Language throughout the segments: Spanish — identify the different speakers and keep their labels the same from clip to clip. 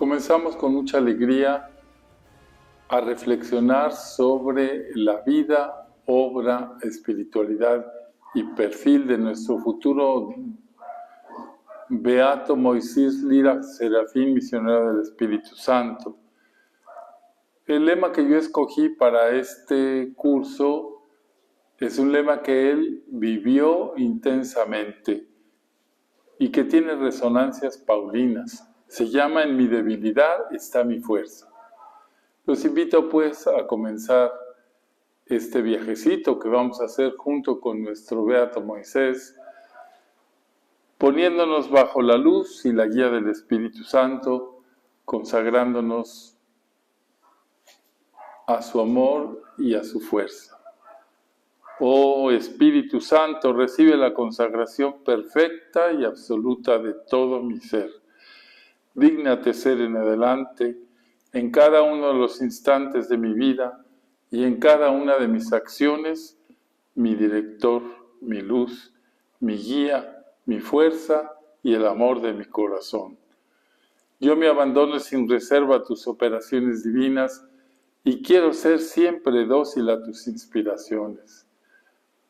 Speaker 1: Comenzamos con mucha alegría a reflexionar sobre la vida, obra, espiritualidad y perfil de nuestro futuro beato Moisés Lira Serafín, misionero del Espíritu Santo. El lema que yo escogí para este curso es un lema que él vivió intensamente y que tiene resonancias paulinas. Se llama "En mi debilidad está mi fuerza". Los invito pues a comenzar este viajecito que vamos a hacer junto con nuestro beato Moisés, poniéndonos bajo la luz y la guía del Espíritu Santo, consagrándonos a su amor y a su fuerza. Oh Espíritu Santo, recibe la consagración perfecta y absoluta de todo mi ser. Dígnate ser en adelante, en cada uno de los instantes de mi vida y en cada una de mis acciones, mi director, mi luz, mi guía, mi fuerza y el amor de mi corazón. Yo me abandono sin reserva a tus operaciones divinas y quiero ser siempre dócil a tus inspiraciones.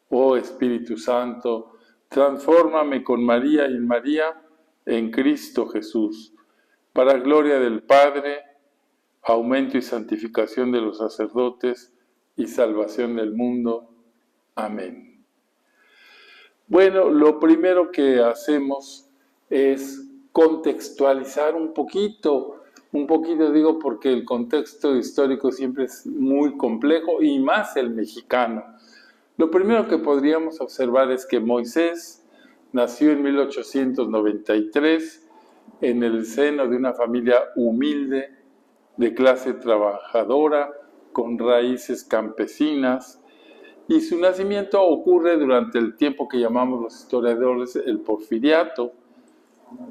Speaker 1: Oh Espíritu Santo, transfórmame con María y en María en Cristo Jesús, para gloria del Padre, aumento y santificación de los sacerdotes y salvación del mundo. Amén. Bueno, lo primero que hacemos es contextualizar un poquito digo porque el contexto histórico siempre es muy complejo y más el mexicano. Lo primero que podríamos observar es que Moisés nació en 1893 en el seno de una familia humilde, de clase trabajadora, con raíces campesinas, y su nacimiento ocurre durante el tiempo que llamamos los historiadores el Porfiriato.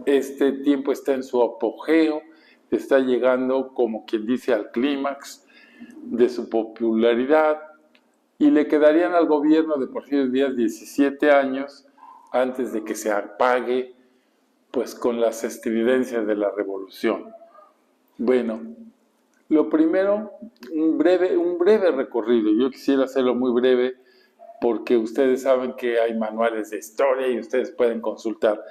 Speaker 1: Este tiempo está en su apogeo, está llegando, como quien dice, al clímax de su popularidad, y le quedarían al gobierno de Porfirio Díaz 17 años antes de que se apague pues con las estridencias de la revolución. Bueno, lo primero, un breve recorrido. Yo quisiera hacerlo muy breve porque ustedes saben que hay manuales de historia y ustedes pueden consultar.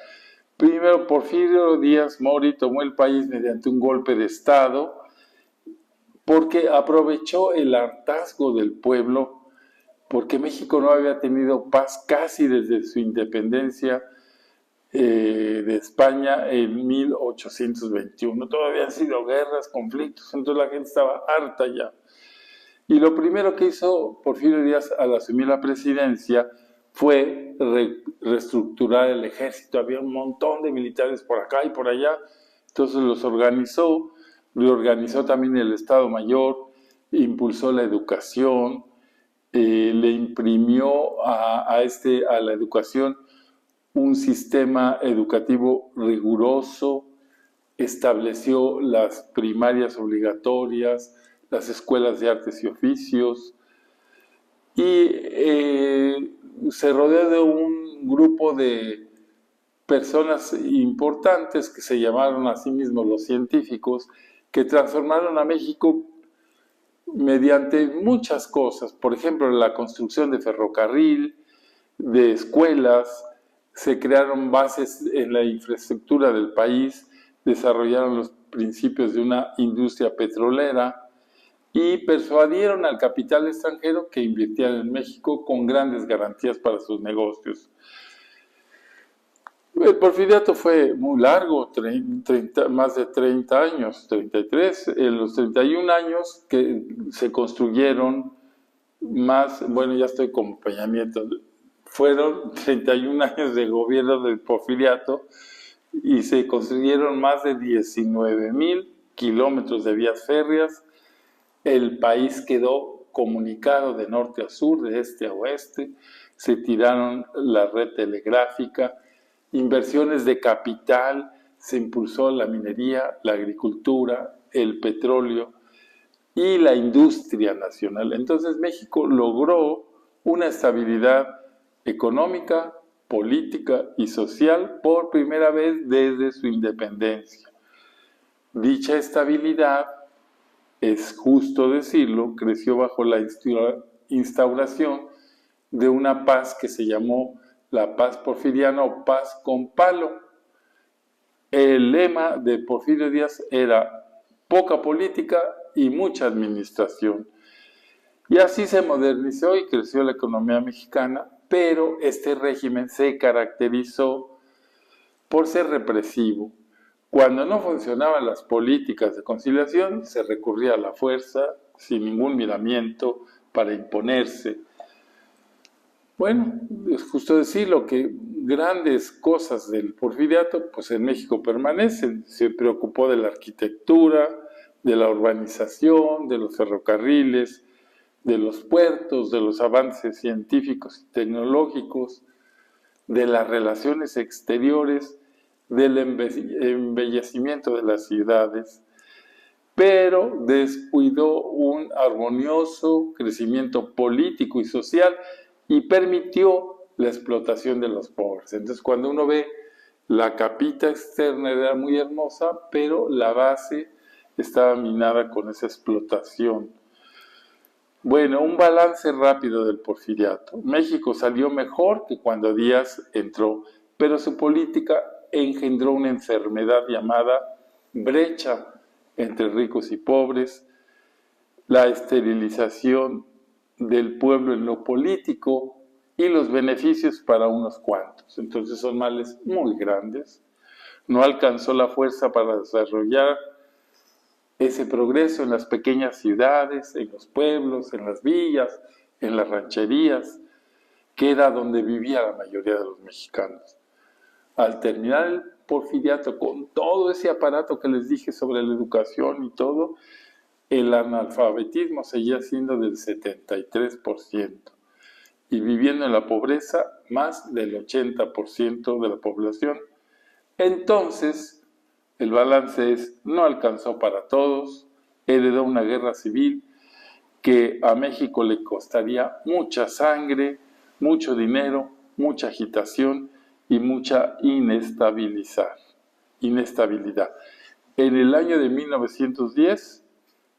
Speaker 1: Primero, Porfirio Díaz Mori tomó el país mediante un golpe de Estado porque aprovechó el hartazgo del pueblo, porque México no había tenido paz casi desde su independencia de España en 1821. Todavía han sido guerras, conflictos, entonces la gente estaba harta ya. Y lo primero que hizo Porfirio Díaz al asumir la presidencia fue reestructurar el ejército. Había un montón de militares por acá y por allá, entonces los organizó, reorganizó también el Estado Mayor, impulsó la educación, le imprimió a la educación un sistema educativo riguroso, estableció las primarias obligatorias, las escuelas de artes y oficios, y se rodeó de un grupo de personas importantes que se llamaron a sí mismos los científicos, que transformaron a México mediante muchas cosas. Por ejemplo, la construcción de ferrocarril, de escuelas, se crearon bases en la infraestructura del país, desarrollaron los principios de una industria petrolera y persuadieron al capital extranjero que invirtiera en México con grandes garantías para sus negocios. El porfiriato fue muy largo, más de 30 años, 33. En los 31 años que se construyeron más, bueno, ya estoy con Peña Nieto, fueron 31 años de gobierno del porfiriato y se construyeron más de 19,000 kilómetros de vías férreas. El país quedó comunicado de norte a sur, de este a oeste, se tiraron la red telegráfica, inversiones de capital, se impulsó la minería, la agricultura, el petróleo y la industria nacional. Entonces México logró una estabilidad económica, política y social por primera vez desde su independencia. Dicha estabilidad, es justo decirlo, creció bajo la instauración de una paz que se llamó la paz porfiriana o paz con palo. El lema de Porfirio Díaz era poca política y mucha administración. Y así se modernizó y creció la economía mexicana, pero este régimen se caracterizó por ser represivo. Cuando no funcionaban las políticas de conciliación, se recurría a la fuerza sin ningún miramiento para imponerse. Bueno, es justo decirlo que grandes cosas del porfiriato, pues en México permanecen. Se preocupó de la arquitectura, de la urbanización, de los ferrocarriles, de los puertos, de los avances científicos y tecnológicos, de las relaciones exteriores, del embellecimiento de las ciudades, pero descuidó un armonioso crecimiento político y social y permitió la explotación de los pobres. Entonces, cuando uno ve la capita externa era muy hermosa, pero la base estaba minada con esa explotación. Bueno, un balance rápido del porfiriato. México salió mejor que cuando Díaz entró, pero su política engendró una enfermedad llamada brecha entre ricos y pobres, la esterilización del pueblo en lo político y los beneficios para unos cuantos. Entonces son males muy grandes. No alcanzó la fuerza para desarrollar ese progreso en las pequeñas ciudades, en los pueblos, en las villas, en las rancherías, que era donde vivía la mayoría de los mexicanos. Al terminar el porfiriato, con todo ese aparato que les dije sobre la educación y todo, el analfabetismo seguía siendo del 73% y viviendo en la pobreza más del 80% de la población. Entonces, el balance es, no alcanzó para todos, heredó una guerra civil que a México le costaría mucha sangre, mucho dinero, mucha agitación y mucha inestabilidad. En el año de 1910,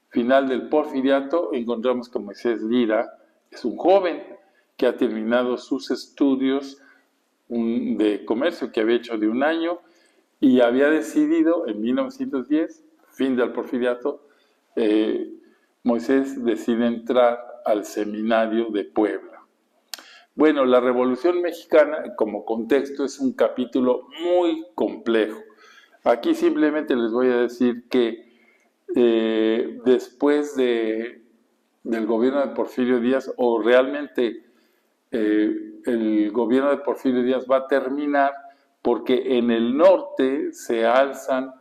Speaker 1: final del porfiriato, encontramos que Moisés Lira es un joven que ha terminado sus estudios de comercio que había hecho de un año y había decidido en 1910, fin del porfiriato, Moisés decide entrar al seminario de Puebla. Bueno, la Revolución Mexicana como contexto es un capítulo muy complejo. Aquí simplemente les voy a decir que después del gobierno de Porfirio Díaz, o realmente el gobierno de Porfirio Díaz va a terminar porque en el norte se alzan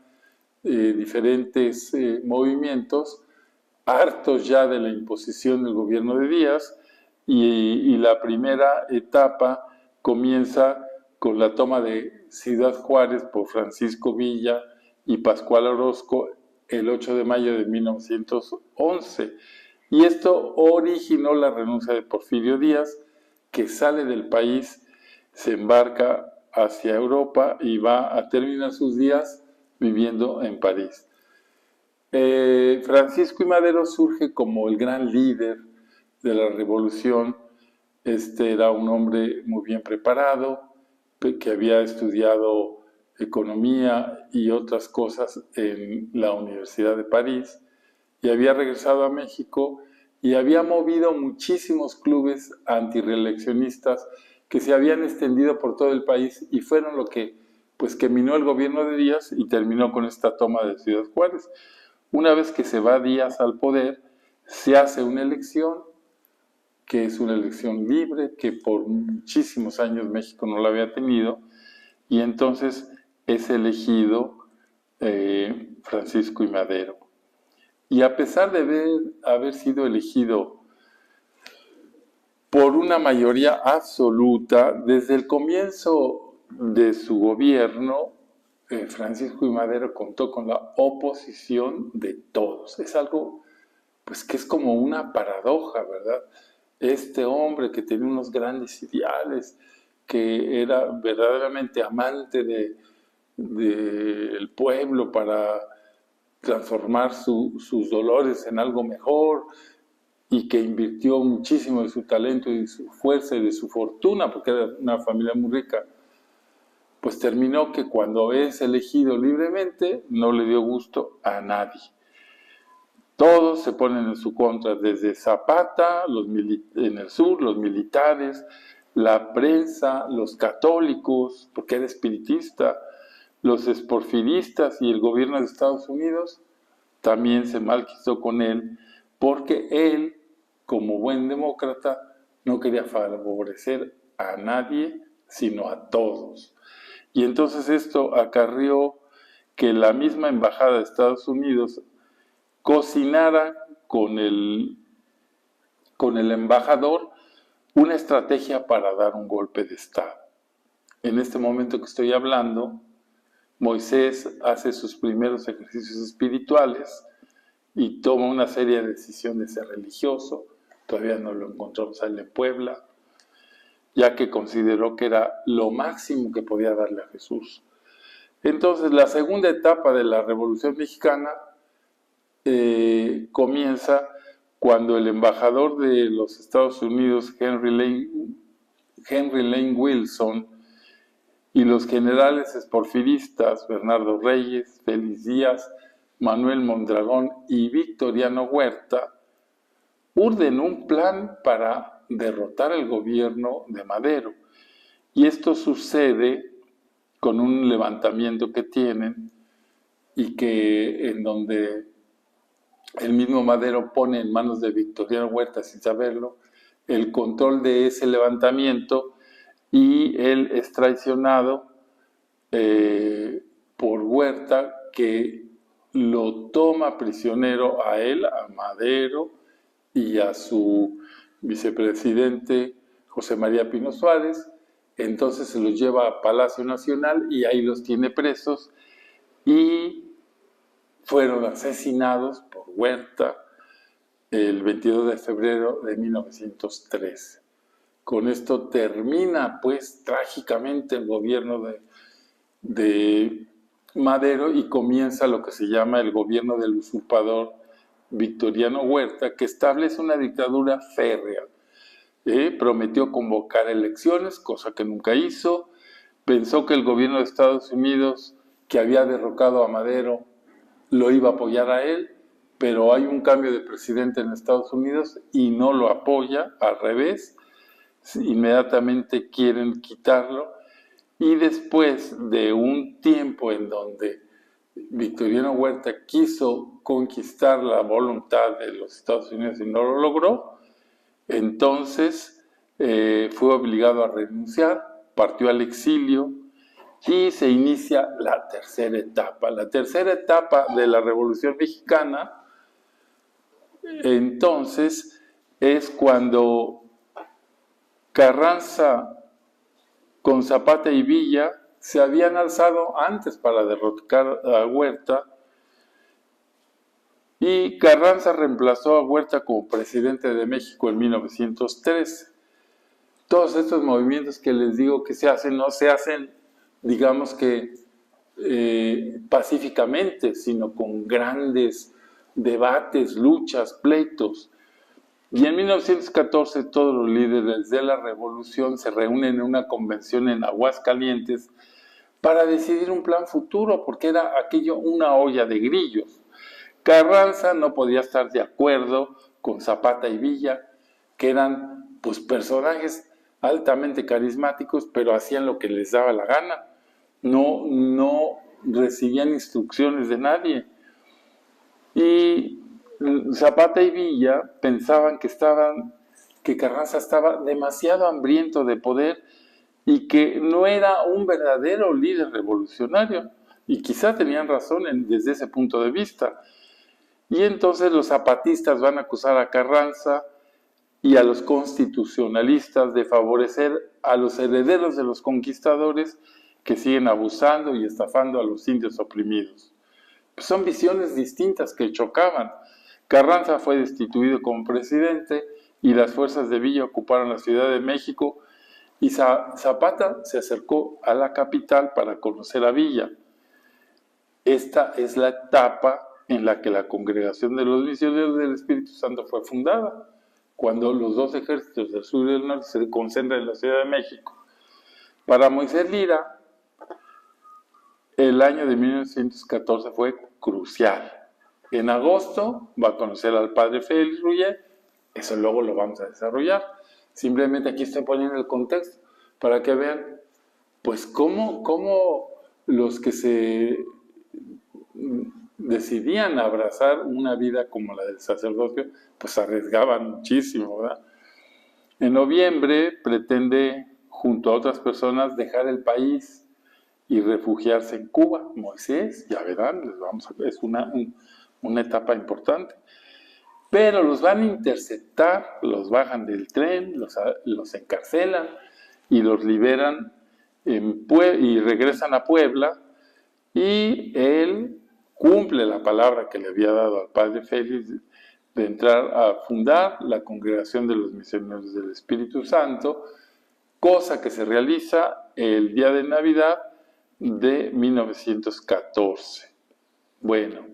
Speaker 1: diferentes movimientos, hartos ya de la imposición del gobierno de Díaz, y la primera etapa comienza con la toma de Ciudad Juárez por Francisco Villa y Pascual Orozco el 8 de mayo de 1911. Y esto originó la renuncia de Porfirio Díaz, que sale del país, se embarca hacia Europa y va a terminar sus días viviendo en París. Francisco I. Madero surge como el gran líder de la revolución. Este era un hombre muy bien preparado, que había estudiado economía y otras cosas en la Universidad de París, y había regresado a México y había movido muchísimos clubes antireeleccionistas que se habían extendido por todo el país y fueron lo que, pues, que minó el gobierno de Díaz y terminó con esta toma de Ciudad Juárez. Una vez que se va Díaz al poder, se hace una elección, que es una elección libre, que por muchísimos años México no la había tenido, y entonces es elegido Francisco I. Madero. Y a pesar de haber sido elegido por una mayoría absoluta, desde el comienzo de su gobierno, Francisco I. Madero contó con la oposición de todos. Es algo, pues, que es como una paradoja, ¿verdad? Este hombre que tenía unos grandes ideales, que era verdaderamente amante del pueblo para transformar sus dolores en algo mejor, y que invirtió muchísimo de su talento y de su fuerza y de su fortuna, porque era una familia muy rica, pues terminó que cuando es elegido libremente no le dio gusto a nadie. Todos se ponen en su contra, desde Zapata, en el sur, los militares, la prensa, los católicos, porque era espiritista, los esporfidistas y el gobierno de Estados Unidos también se malquistó con él, porque él, como buen demócrata, no quería favorecer a nadie, sino a todos. Y entonces esto acarrió que la misma embajada de Estados Unidos cocinara con el embajador una estrategia para dar un golpe de Estado. En este momento que estoy hablando, Moisés hace sus primeros ejercicios espirituales y toma una serie de decisiones de ser religioso. Todavía no lo encontramos a él en Puebla, ya que consideró que era lo máximo que podía darle a Jesús. Entonces, la segunda etapa de la Revolución Mexicana comienza cuando el embajador de los Estados Unidos, Henry Lane Wilson, y los generales porfiristas Bernardo Reyes, Félix Díaz, Manuel Mondragón y Victoriano Huerta urden un plan para derrotar el gobierno de Madero. Y esto sucede con un levantamiento que tienen y que en donde el mismo Madero pone en manos de Victoriano Huerta, sin saberlo, el control de ese levantamiento, y él es traicionado por Huerta, que lo toma prisionero a él, a Madero y a su vicepresidente José María Pino Suárez. Entonces se los lleva a Palacio Nacional y ahí los tiene presos, y fueron asesinados por Huerta el 22 de febrero de 1913. Con esto termina, pues, trágicamente el gobierno de Madero y comienza lo que se llama el gobierno del usurpador Victoriano Huerta, que establece una dictadura férrea. Prometió convocar elecciones, cosa que nunca hizo. Pensó que el gobierno de Estados Unidos, que había derrocado a Madero, lo iba a apoyar a él, pero hay un cambio de presidente en Estados Unidos y no lo apoya, al revés, inmediatamente quieren quitarlo. Y después de un tiempo en donde Victoriano Huerta quiso conquistar la voluntad de los Estados Unidos y no lo logró, entonces fue obligado a renunciar, partió al exilio y se inicia la tercera etapa. La tercera etapa de la Revolución Mexicana, entonces, es cuando Carranza con Zapata y Villa se habían alzado antes para derrocar a Huerta, y Carranza reemplazó a Huerta como presidente de México en 1913. Todos estos movimientos que les digo que se hacen, no se hacen, digamos que pacíficamente, sino con grandes debates, luchas, pleitos. Y en 1914 todos los líderes de la revolución se reúnen en una convención en Aguascalientes para decidir un plan futuro, porque era aquello una olla de grillos. Carranza no podía estar de acuerdo con Zapata y Villa, que eran, pues, personajes altamente carismáticos, pero hacían lo que les daba la gana. No recibían instrucciones de nadie. Y Zapata y Villa pensaban que Carranza estaba demasiado hambriento de poder y que no era un verdadero líder revolucionario. Y quizá tenían razón desde ese punto de vista. Y entonces los zapatistas van a acusar a Carranza y a los constitucionalistas de favorecer a los herederos de los conquistadores que siguen abusando y estafando a los indios oprimidos. Pues son visiones distintas que chocaban. Carranza fue destituido como presidente y las fuerzas de Villa ocuparon la Ciudad de México, y Zapata se acercó a la capital para conocer a Villa. Esta es la etapa en la que la Congregación de los Misioneros del Espíritu Santo fue fundada, cuando los dos ejércitos del sur y del norte se concentran en la Ciudad de México. Para Moisés Lira, el año de 1914 fue crucial. En agosto va a conocer al padre Félix Rullet, eso luego lo vamos a desarrollar. Simplemente aquí estoy poniendo el contexto para que vean, pues, cómo los que se decidían abrazar una vida como la del sacerdocio, pues arriesgaban muchísimo, ¿verdad? En noviembre pretende, junto a otras personas, dejar el país y refugiarse en Cuba. Moisés, ya verán, es una etapa importante. Pero los van a interceptar, los bajan del tren, los encarcelan y los liberan y regresan a Puebla, y él cumple la palabra que le había dado al padre Félix de entrar a fundar la Congregación de los Misioneros del Espíritu Santo, cosa que se realiza el día de Navidad de 1914. Bueno,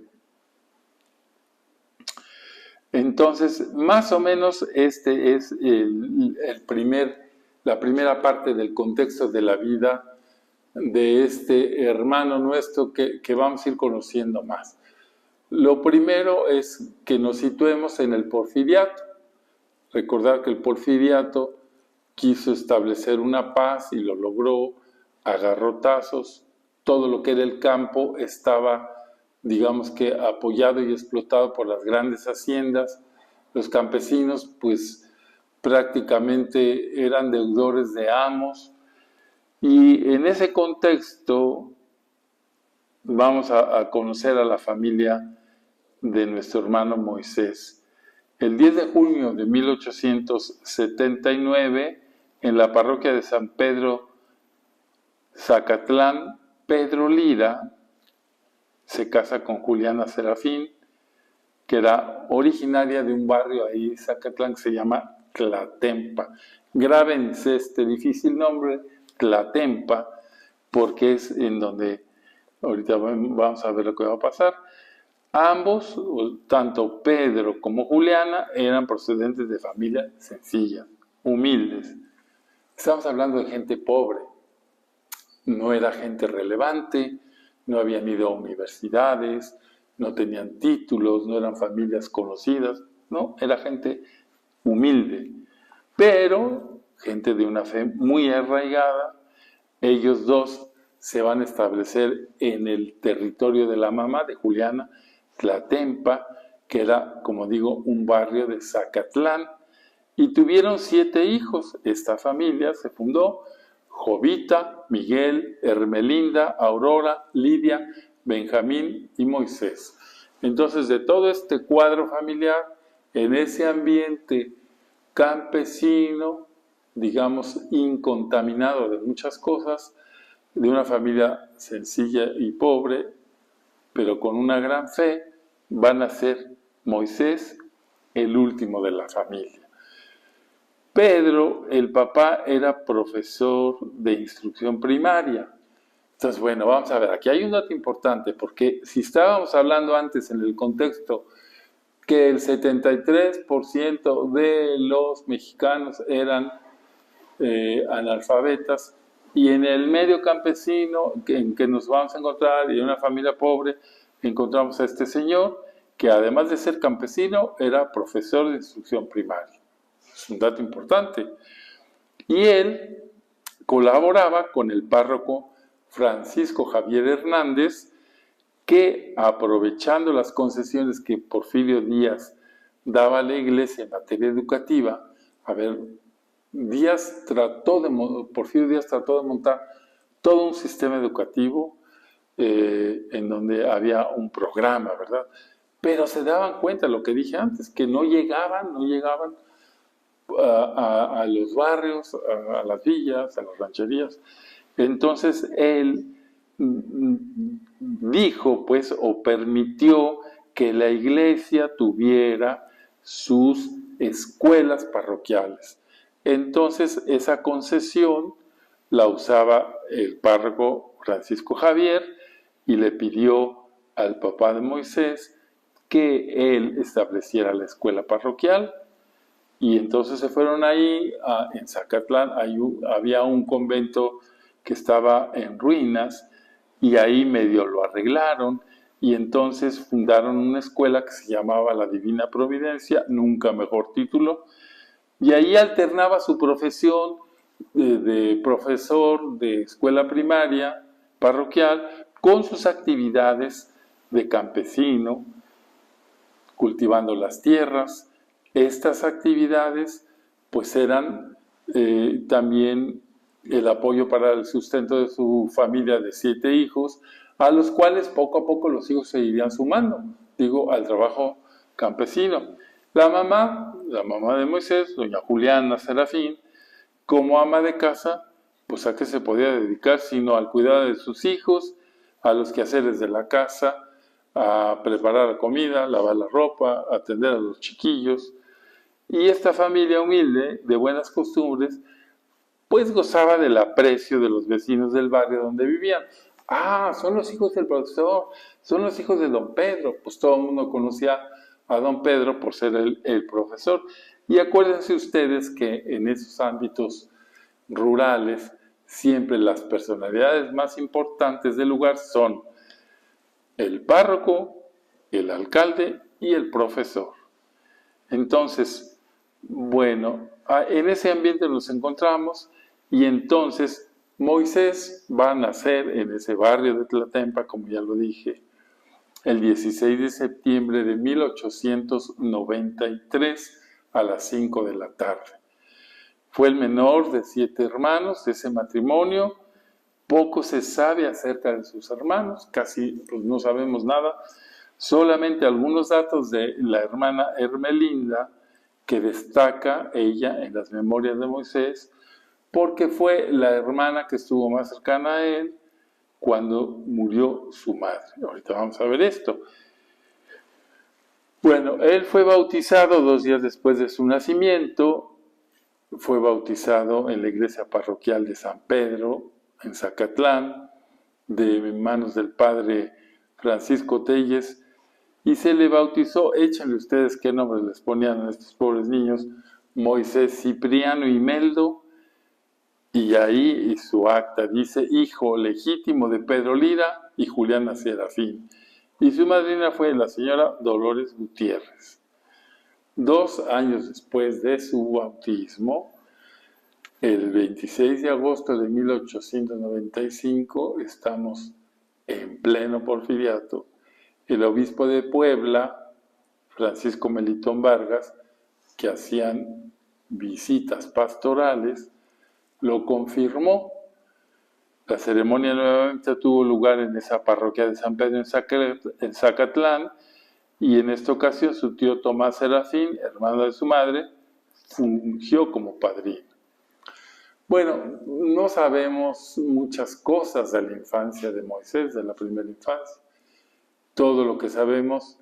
Speaker 1: entonces, más o menos este es la primera parte del contexto de la vida de este hermano nuestro que vamos a ir conociendo más. Lo primero es que nos situemos en el porfiriato. Recordar que el porfiriato quiso establecer una paz y lo logró a garrotazos. Todo lo que era el campo estaba, digamos que, apoyado y explotado por las grandes haciendas. Los campesinos, pues, prácticamente eran deudores de amos. Y en ese contexto vamos a conocer a la familia de nuestro hermano Moisés. El 10 de junio de 1879, en la parroquia de San Pedro Zacatlán, Pedro Lira se casa con Juliana Serafín, que era originaria de un barrio ahí, Zacatlán, que se llama Tlatempa. Grábense este difícil nombre, Tlatempa, porque es en donde ahorita vamos a ver lo que va a pasar. Ambos, tanto Pedro como Juliana, eran procedentes de familias sencillas, humildes. Estamos hablando de gente pobre, no era gente relevante, no habían ido a universidades, no tenían títulos, no eran familias conocidas, no, era gente humilde, pero gente de una fe muy arraigada. Ellos dos se van a establecer en el territorio de la mamá de Juliana, Tlatempa, que era, como digo, un barrio de Zacatlán, y tuvieron 7 hijos. Esta familia se fundó: Jovita, Miguel, Hermelinda, Aurora, Lidia, Benjamín y Moisés. Entonces, de todo este cuadro familiar, en ese ambiente campesino, digamos, incontaminado de muchas cosas, de una familia sencilla y pobre, pero con una gran fe, van a ser Moisés, el último de la familia. Pedro, el papá, era profesor de instrucción primaria. Entonces, bueno, vamos a ver, aquí hay un dato importante, porque si estábamos hablando antes en el contexto que el 73% de los mexicanos eran analfabetas, y en el medio campesino en que nos vamos a encontrar, y en una familia pobre, encontramos a este señor que, además de ser campesino, era profesor de instrucción primaria. Es un dato importante. Y él colaboraba con el párroco Francisco Javier Hernández, que, aprovechando las concesiones que Porfirio Díaz daba a la iglesia en materia educativa, Porfirio Díaz trató de montar todo un sistema educativo en donde había un programa, ¿verdad? Pero se daban cuenta, lo que dije antes, que no llegaban a los barrios, a las villas, a las rancherías. Entonces él dijo, pues, o permitió que la iglesia tuviera sus escuelas parroquiales. Entonces esa concesión la usaba el párroco Francisco Javier, y le pidió al papá de Moisés que él estableciera la escuela parroquial. Y entonces se fueron ahí, en Zacatlán, había un convento que estaba en ruinas, y ahí medio lo arreglaron, y entonces fundaron una escuela que se llamaba La Divina Providencia, nunca mejor título, y ahí alternaba su profesión de profesor de escuela primaria parroquial con sus actividades de campesino, cultivando las tierras. Estas actividades pues eran también el apoyo para el sustento de su familia de 7 hijos, a los cuales poco a poco los hijos se irían sumando, digo, al trabajo campesino. La mamá de Moisés, doña Juliana Serafín, como ama de casa, pues a qué se podía dedicar sino al cuidado de sus hijos, a los quehaceres de la casa, a preparar la comida, lavar la ropa, atender a los chiquillos. Y esta familia humilde, de buenas costumbres, pues gozaba del aprecio de los vecinos del barrio donde vivían. Ah, son los hijos del profesor, son los hijos de don Pedro. Pues todo el mundo conocía a don Pedro por ser el profesor. Y acuérdense ustedes que en esos ámbitos rurales, siempre las personalidades más importantes del lugar son el párroco, el alcalde y el profesor. Entonces, bueno, en ese ambiente nos encontramos, y entonces Moisés va a nacer en ese barrio de Tlatempa, como ya lo dije, el 16 de septiembre de 1893 a las 5 de la tarde. Fue el menor de 7 hermanos de ese matrimonio. Poco se sabe acerca de sus hermanos, casi pues, no sabemos nada, solamente algunos datos de la hermana Hermelinda, que destaca ella en las memorias de Moisés, porque fue la hermana que estuvo más cercana a él cuando murió su madre. Ahorita vamos a ver esto. Bueno, él fue bautizado 2 días después de su nacimiento, fue bautizado en la iglesia parroquial de San Pedro, en Zacatlán, de manos del padre Francisco Telles, y se le bautizó, échenle ustedes qué nombres les ponían a estos pobres niños, Moisés Cipriano Imeldo, y ahí su acta dice, hijo legítimo de Pedro Lira y Juliana Serafín, y su madrina fue la señora Dolores Gutiérrez. 2 años después de su bautismo, el 26 de agosto de 1895, estamos en pleno porfiriato, el obispo de Puebla, Francisco Melitón Vargas, que hacían visitas pastorales, lo confirmó. La ceremonia nuevamente tuvo lugar en esa parroquia de San Pedro en Zacatlán, y en esta ocasión su tío Tomás Serafín, hermano de su madre, fungió como padrino. Bueno, no sabemos muchas cosas de la infancia de Moisés, de la primera infancia. Todo lo que sabemos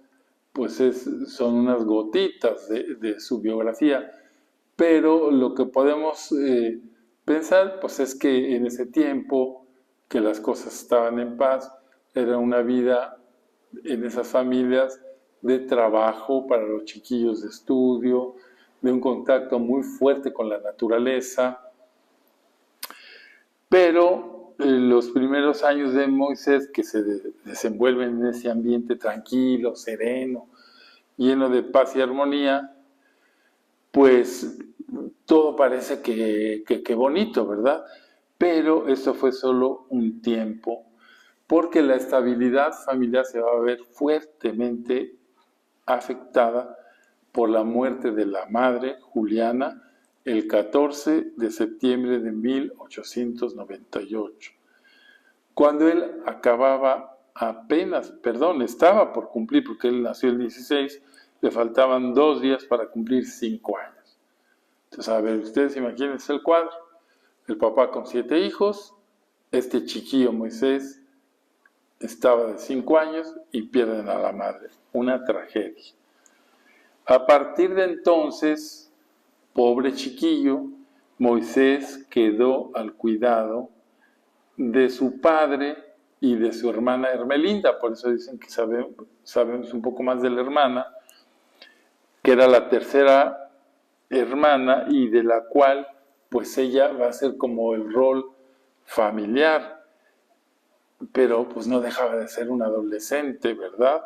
Speaker 1: pues son unas gotitas de su biografía, pero lo que podemos pensar pues es que en ese tiempo que las cosas estaban en paz, era una vida en esas familias de trabajo para los chiquillos, de estudio, de un contacto muy fuerte con la naturaleza. Pero los primeros años de Moisés, que se desenvuelven en ese ambiente tranquilo, sereno, lleno de paz y armonía, pues todo parece que bonito, ¿verdad? Pero esto fue solo un tiempo, porque la estabilidad familiar se va a ver fuertemente afectada por la muerte de la madre, Juliana, el 14 de septiembre de 1898, cuando él estaba por cumplir, porque él nació el 16, le faltaban 2 días para cumplir 5 años. Entonces, a ver, ustedes imagínense el cuadro, el papá con 7 hijos, este chiquillo Moisés estaba de 5 años y pierden a la madre, una tragedia. A partir de entonces, pobre chiquillo, Moisés quedó al cuidado de su padre, y de su hermana Ermelinda, por eso dicen que sabemos un poco más de la hermana, que era la tercera hermana y de la cual pues ella va a ser como el rol familiar, pero pues no dejaba de ser una adolescente, ¿verdad?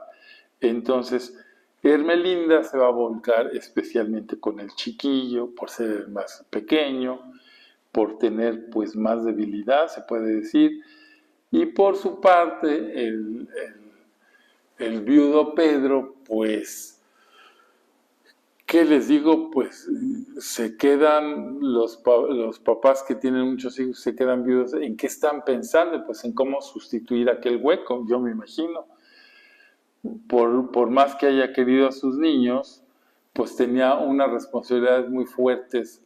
Speaker 1: Entonces, Ermelinda se va a volcar especialmente con el chiquillo, por ser el más pequeño, por tener pues más debilidad, se puede decir, y por su parte, el viudo Pedro, pues, ¿qué les digo? Pues se quedan los papás que tienen muchos hijos, se quedan viudos. ¿En qué están pensando? Pues en cómo sustituir aquel hueco, yo me imagino. Por más que haya querido a sus niños, pues tenía unas responsabilidades muy fuertes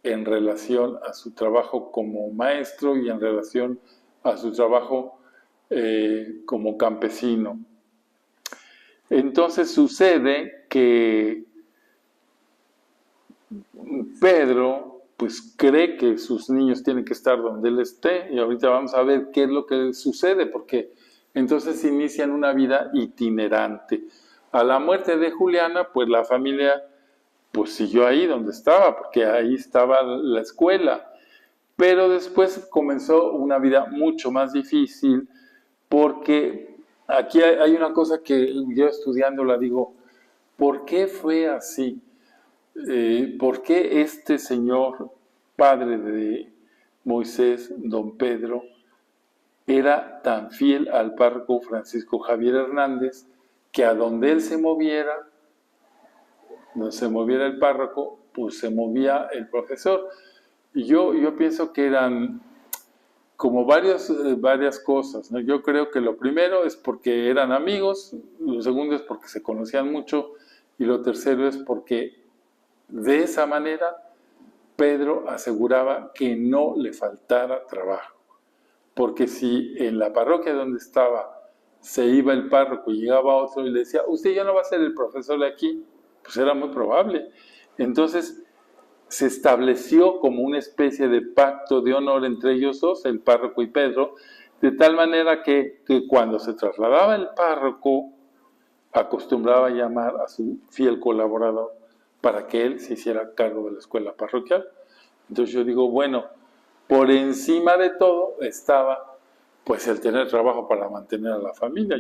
Speaker 1: en relación a su trabajo como maestro y en relación a su trabajo como campesino. Entonces sucede que Pedro pues cree que sus niños tienen que estar donde él esté, y ahorita vamos a ver qué es lo que sucede, porque entonces inician una vida itinerante. A la muerte de Juliana, pues la familia pues siguió ahí donde estaba, porque ahí estaba la escuela, pero después comenzó una vida mucho más difícil, porque aquí hay una cosa que yo estudiándola digo, ¿por qué fue así? ¿Por qué este señor, padre de Moisés, don Pedro, era tan fiel al párroco Francisco Javier Hernández que a donde él se moviera el párroco, pues se movía el profesor? Y yo pienso que eran como varias cosas, ¿no? Yo creo que lo primero es porque eran amigos, lo segundo es porque se conocían mucho, y lo tercero es porque de esa manera Pedro aseguraba que no le faltara trabajo. Porque si en la parroquia donde estaba se iba el párroco y llegaba otro y le decía, usted ya no va a ser el profesor de aquí, pues era muy probable. Entonces se estableció como una especie de pacto de honor entre ellos dos, el párroco y Pedro, de tal manera que cuando se trasladaba el párroco, acostumbraba a llamar a su fiel colaborador para que él se hiciera cargo de la escuela parroquial. Entonces yo digo, bueno, por encima de todo estaba pues el tener trabajo para mantener a la familia.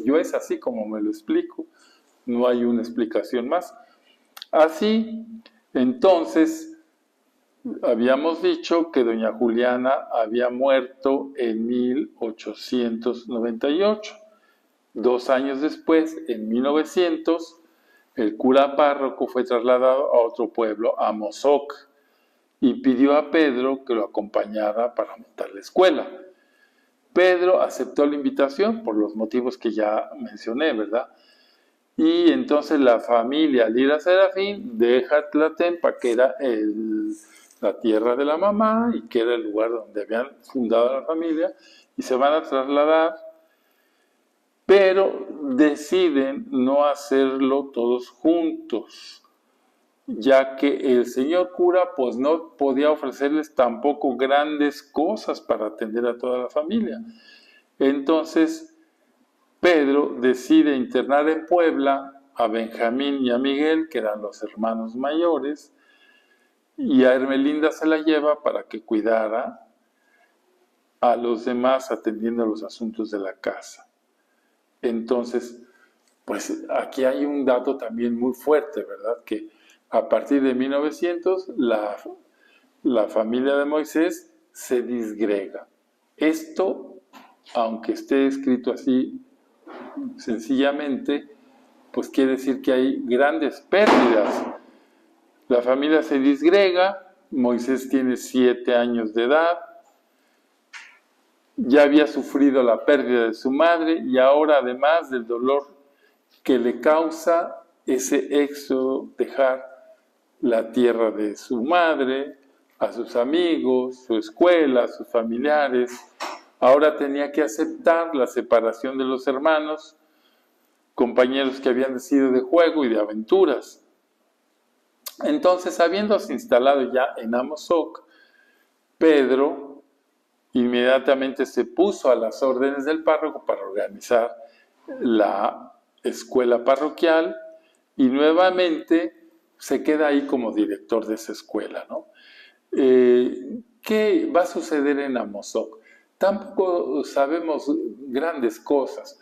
Speaker 1: Yo es así como me lo explico, no hay una explicación más. Así, entonces, habíamos dicho que doña Juliana había muerto en 1898. 2 años después, en 1900, el cura párroco fue trasladado a otro pueblo, a Mozoc, y pidió a Pedro que lo acompañara para montar la escuela. Pedro aceptó la invitación por los motivos que ya mencioné, ¿verdad? Y entonces la familia Lira Serafín deja Tlatempa, que era la tierra de la mamá y que era el lugar donde habían fundado la familia, y se van a trasladar, pero deciden no hacerlo todos juntos, ya que el señor cura pues no podía ofrecerles tampoco grandes cosas para atender a toda la familia. Entonces Pedro decide internar en Puebla a Benjamín y a Miguel, que eran los hermanos mayores, y a Ermelinda se la lleva para que cuidara a los demás atendiendo a los asuntos de la casa. Entonces, pues aquí hay un dato también muy fuerte, ¿verdad? Que a partir de 1900 la familia de Moisés se disgrega. Esto, aunque esté escrito así sencillamente, pues quiere decir que hay grandes pérdidas. La familia se disgrega, Moisés tiene 7 años de edad, ya había sufrido la pérdida de su madre y ahora, además del dolor que le causa ese éxodo, dejar la tierra de su madre, a sus amigos, su escuela, a sus familiares, ahora tenía que aceptar la separación de los hermanos, compañeros que habían sido de juego y de aventuras. Entonces, habiéndose instalado ya en Amozoc, Pedro inmediatamente se puso a las órdenes del párroco para organizar la escuela parroquial y nuevamente se queda ahí como director de esa escuela, ¿no? ¿Qué va a suceder en Amozoc? Tampoco sabemos grandes cosas.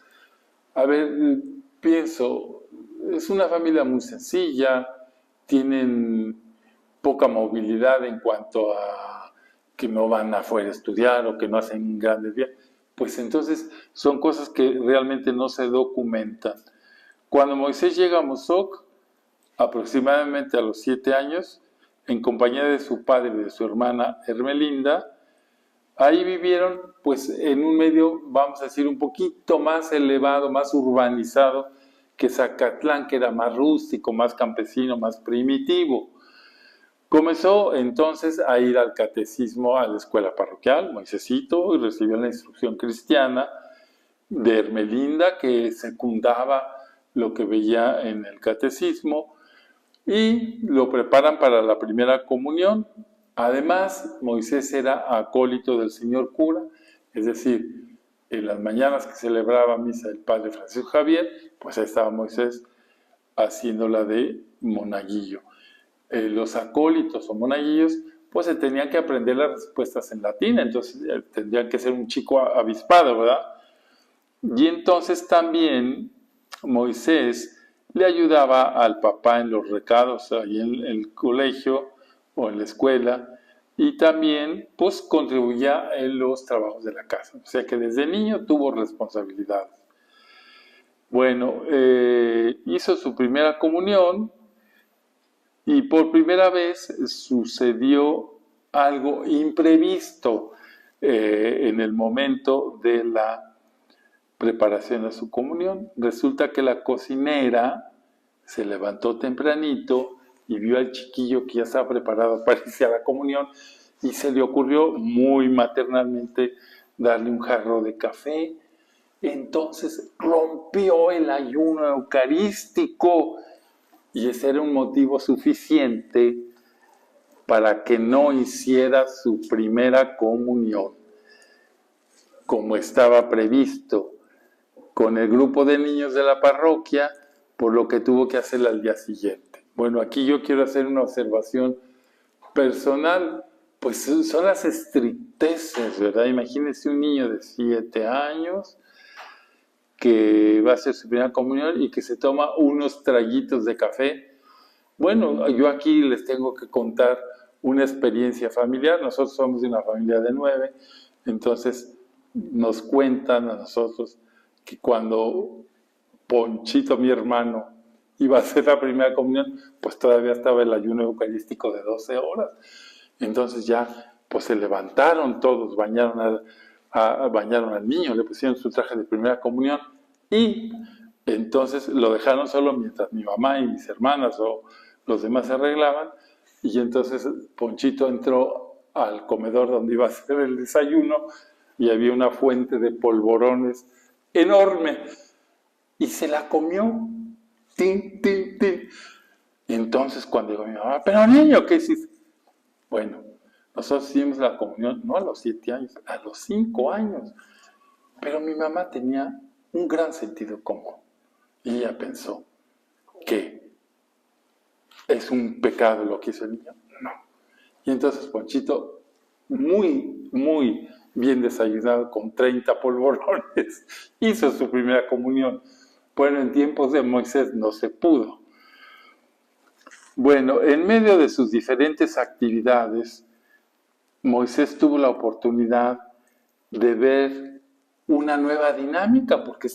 Speaker 1: A ver, pienso, es una familia muy sencilla, tienen poca movilidad en cuanto a que no van afuera a estudiar o que no hacen grandes viajes. Pues entonces son cosas que realmente no se documentan. Cuando Moisés llega a Mozoc, aproximadamente a los 7 años, en compañía de su padre y de su hermana Hermelinda, ahí vivieron pues en un medio, vamos a decir, un poquito más elevado, más urbanizado que Zacatlán, que era más rústico, más campesino, más primitivo. Comenzó entonces a ir al catecismo, a la escuela parroquial, Moisésito, y recibió la instrucción cristiana de Hermelinda, que secundaba lo que veía en el catecismo, y lo preparan para la primera comunión. Además, Moisés era acólito del señor cura, es decir, en las mañanas que celebraba misa el padre Francisco Javier, pues ahí estaba Moisés haciéndola de monaguillo. Los acólitos o monaguillos, pues se tenían que aprender las respuestas en latín, entonces tendrían que ser un chico avispado, ¿verdad? Y entonces también Moisés le ayudaba al papá en los recados ahí en el colegio o en la escuela y también pues contribuía en los trabajos de la casa. O sea que desde niño tuvo responsabilidades. Bueno, hizo su primera comunión y por primera vez sucedió algo imprevisto en el momento de la preparación de su comunión. Resulta que la cocinera se levantó tempranito y vio al chiquillo que ya estaba preparado para iniciar la comunión y se le ocurrió muy maternalmente darle un jarro de café. Entonces rompió el ayuno eucarístico y ese era un motivo suficiente para que no hiciera su primera comunión como estaba previsto con el grupo de niños de la parroquia, por lo que tuvo que hacerla al día siguiente. Bueno, aquí yo quiero hacer una observación personal, pues son las estricteces, ¿verdad? Imagínense un niño de 7 años que va a hacer su primera comunión y que se toma unos traguitos de café. Bueno, yo aquí les tengo que contar una experiencia familiar. Nosotros somos de una familia de 9, entonces nos cuentan a nosotros que cuando Ponchito, mi hermano, iba a hacer la primera comunión, pues todavía estaba el ayuno eucarístico de 12 horas. Entonces ya, pues se levantaron todos, bañaron al niño, le pusieron su traje de primera comunión y entonces lo dejaron solo mientras mi mamá y mis hermanas o los demás se arreglaban y entonces Ponchito entró al comedor donde iba a hacer el desayuno y había una fuente de polvorones enorme y se la comió. ¡Tin, tin, tin! Y entonces cuando digo a mi mamá, pero niño, ¿qué hiciste? Bueno, nosotros hicimos la comunión no a los 7 años, a los 5 años. Pero mi mamá tenía un gran sentido común. Y ella pensó que es un pecado lo que hizo el niño. No. Y entonces Ponchito, muy, muy bien desayunado, con 30 polvorones, hizo su primera comunión. Bueno, en tiempos de Moisés no se pudo. Bueno, en medio de sus diferentes actividades, Moisés tuvo la oportunidad de ver una nueva dinámica, porque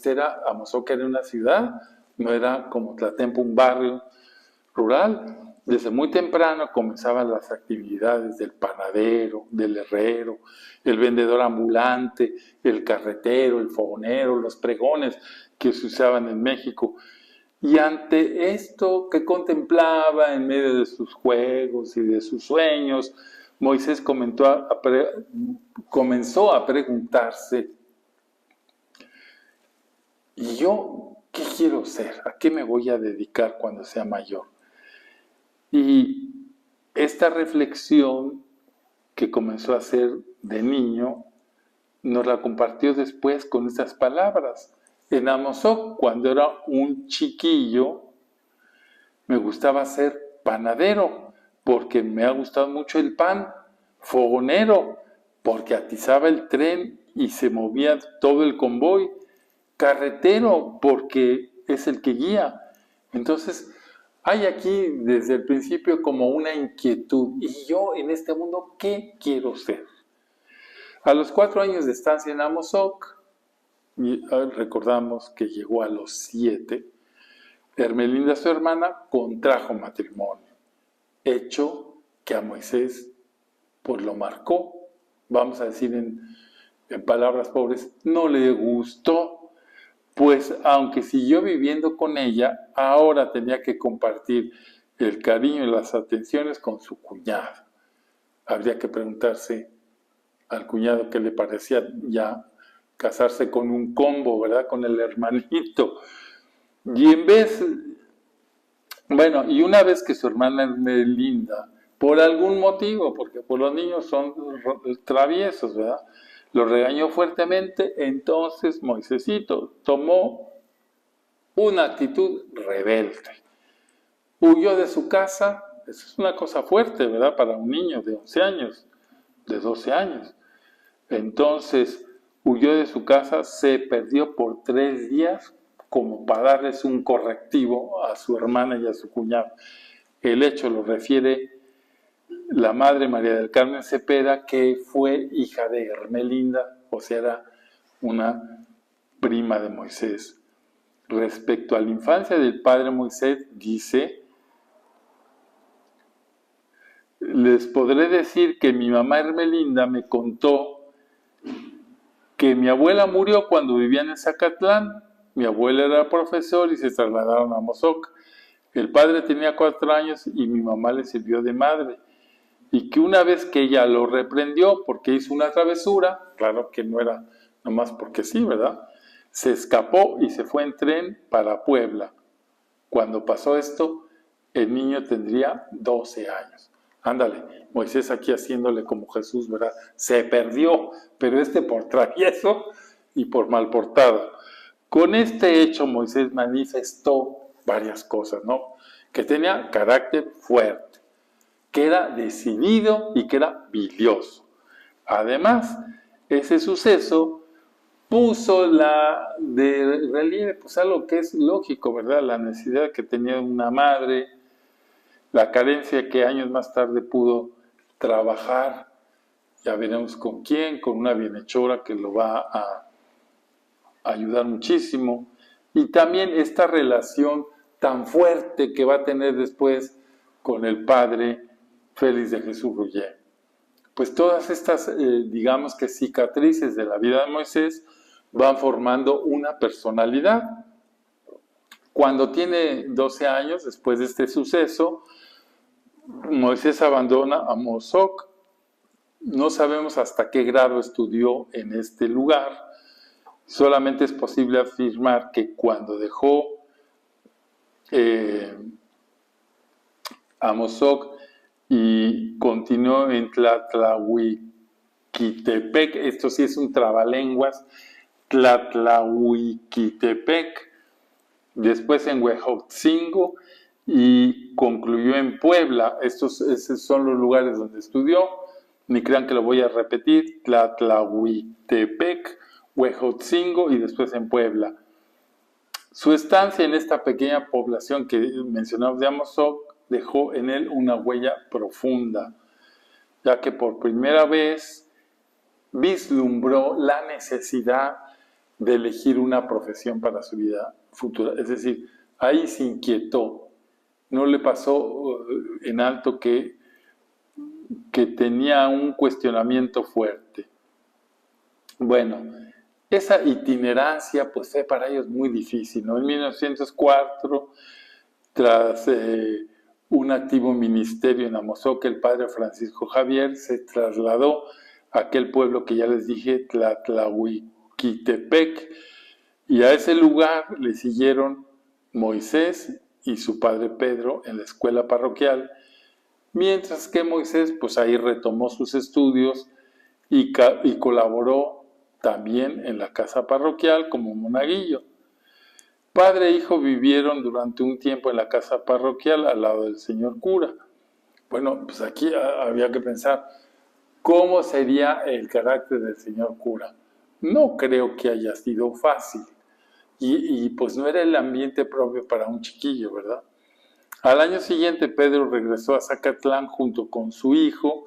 Speaker 1: Amozoc era una ciudad, no era como Tlatempo, un barrio rural. Desde muy temprano comenzaban las actividades del panadero, del herrero, el vendedor ambulante, el carretero, el fogonero, los pregones que se usaban en México. Y ante esto que contemplaba en medio de sus juegos y de sus sueños, Moisés comenzó a preguntarse, ¿y yo qué quiero ser? ¿A qué me voy a dedicar cuando sea mayor? Y esta reflexión que comenzó a hacer de niño nos la compartió después con estas palabras. En Amozoc, cuando era un chiquillo, me gustaba ser panadero, porque me ha gustado mucho el pan, fogonero, porque atizaba el tren y se movía todo el convoy, carretero, porque es el que guía. Entonces, hay aquí desde el principio como una inquietud. ¿Y yo en este mundo qué quiero ser? A los 4 años de estancia en Amozoc, recordamos que llegó a los 7, Hermelinda, su hermana, contrajo matrimonio, hecho que a Moisés pues lo marcó, vamos a decir en palabras pobres, no le gustó, pues aunque siguió viviendo con ella, ahora tenía que compartir el cariño y las atenciones con su cuñado. Habría que preguntarse al cuñado qué le parecía ya casarse con un combo, ¿verdad? Con el hermanito. Y en vez, bueno, y una vez que su hermana Hermelinda, por algún motivo, porque pues los niños son traviesos, ¿verdad? Lo regañó fuertemente, entonces Moisésito tomó una actitud rebelde. Huyó de su casa, eso es una cosa fuerte, ¿verdad? Para un niño de 11 años, de 12 años. Entonces, huyó de su casa, se perdió por 3 días, como para darles un correctivo a su hermana y a su cuñado. El hecho lo refiere la madre María del Carmen Cepeda, que fue hija de Hermelinda, o sea, era una prima de Moisés. Respecto a la infancia del padre Moisés, dice: les podré decir que mi mamá Hermelinda me contó que mi abuela murió cuando vivía en Zacatlán. Mi abuela era profesor y se trasladaron a Amozoc. El padre tenía 4 años y mi mamá le sirvió de madre. Y que una vez que ella lo reprendió porque hizo una travesura, claro que no era nomás porque sí, ¿verdad? Se escapó y se fue en tren para Puebla. Cuando pasó esto, el niño tendría 12 años. Ándale, Moisés aquí haciéndole como Jesús, ¿verdad? Se perdió, pero por travieso y por mal portado. Con este hecho Moisés manifestó varias cosas, ¿no? Que tenía carácter fuerte, que era decidido y que era bilioso. Además, ese suceso puso de relieve pues algo que es lógico, ¿verdad? La necesidad que tenía una madre, la carencia que años más tarde pudo trabajar, ya veremos con quién, con una bienhechora que lo va a ayudar muchísimo, y también esta relación tan fuerte que va a tener después con el padre Félix de Jesús Rullé. Pues todas estas, digamos que cicatrices de la vida de Moisés van formando una personalidad. Cuando tiene 12 años, después de este suceso, Moisés abandona Amozoc. No sabemos hasta qué grado estudió en este lugar. Solamente es posible afirmar que cuando dejó Amozoc y continuó en Tlatlahuiquitepec, esto sí es un trabalenguas, Tlatlahuiquitepec, después en Huejotzingo y concluyó en Puebla. Esos son los lugares donde estudió, ni crean que lo voy a repetir: Tlatlahuitepec, Huejotzingo y después en Puebla. Su estancia en esta pequeña población que mencionamos de Amozoc dejó en él una huella profunda, ya que por primera vez vislumbró la necesidad de elegir una profesión para su vida futura. Es decir, ahí se inquietó, no le pasó en alto que tenía un cuestionamiento fuerte. Bueno, esa itinerancia pues fue para ellos muy difícil, ¿no? En 1904, tras un activo ministerio en Amozoc, el padre Francisco Javier se trasladó a aquel pueblo que ya les dije, Tlatlahuiquitepec, y a ese lugar le siguieron Moisés y su padre Pedro en la escuela parroquial, mientras que Moisés pues ahí retomó sus estudios y colaboró también en la casa parroquial como monaguillo. Padre e hijo vivieron durante un tiempo en la casa parroquial al lado del señor cura. Bueno, pues aquí había que pensar, ¿cómo sería el carácter del señor cura? No creo que haya sido fácil. Y pues no era el ambiente propio para un chiquillo, ¿verdad? Al año siguiente Pedro regresó a Zacatlán junto con su hijo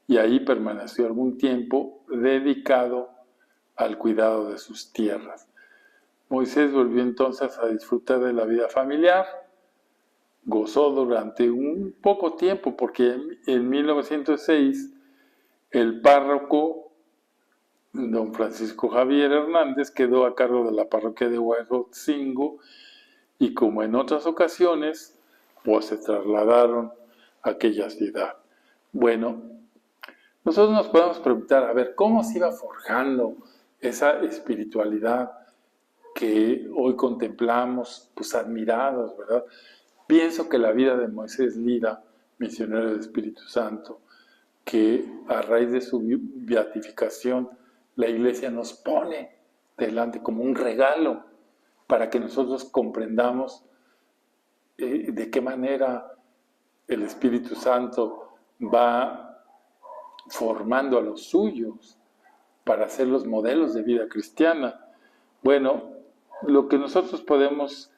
Speaker 1: y ahí permaneció algún tiempo dedicado al cuidado de sus tierras. Moisés volvió entonces a disfrutar de la vida familiar, gozó durante un poco tiempo porque en 1906 el párroco don Francisco Javier Hernández quedó a cargo de la parroquia de Huejotzingo y como en otras ocasiones, pues se trasladaron a aquella ciudad. Bueno, nosotros nos podemos preguntar, a ver, ¿cómo se iba forjando esa espiritualidad que hoy contemplamos, pues admirados, ¿verdad? Pienso que la vida de Moisés Lira, misionero del Espíritu Santo, que a raíz de su beatificación, la Iglesia nos pone delante como un regalo para que nosotros comprendamos de qué manera el Espíritu Santo va formando a los suyos para ser los modelos de vida cristiana. Bueno, lo que nosotros podemos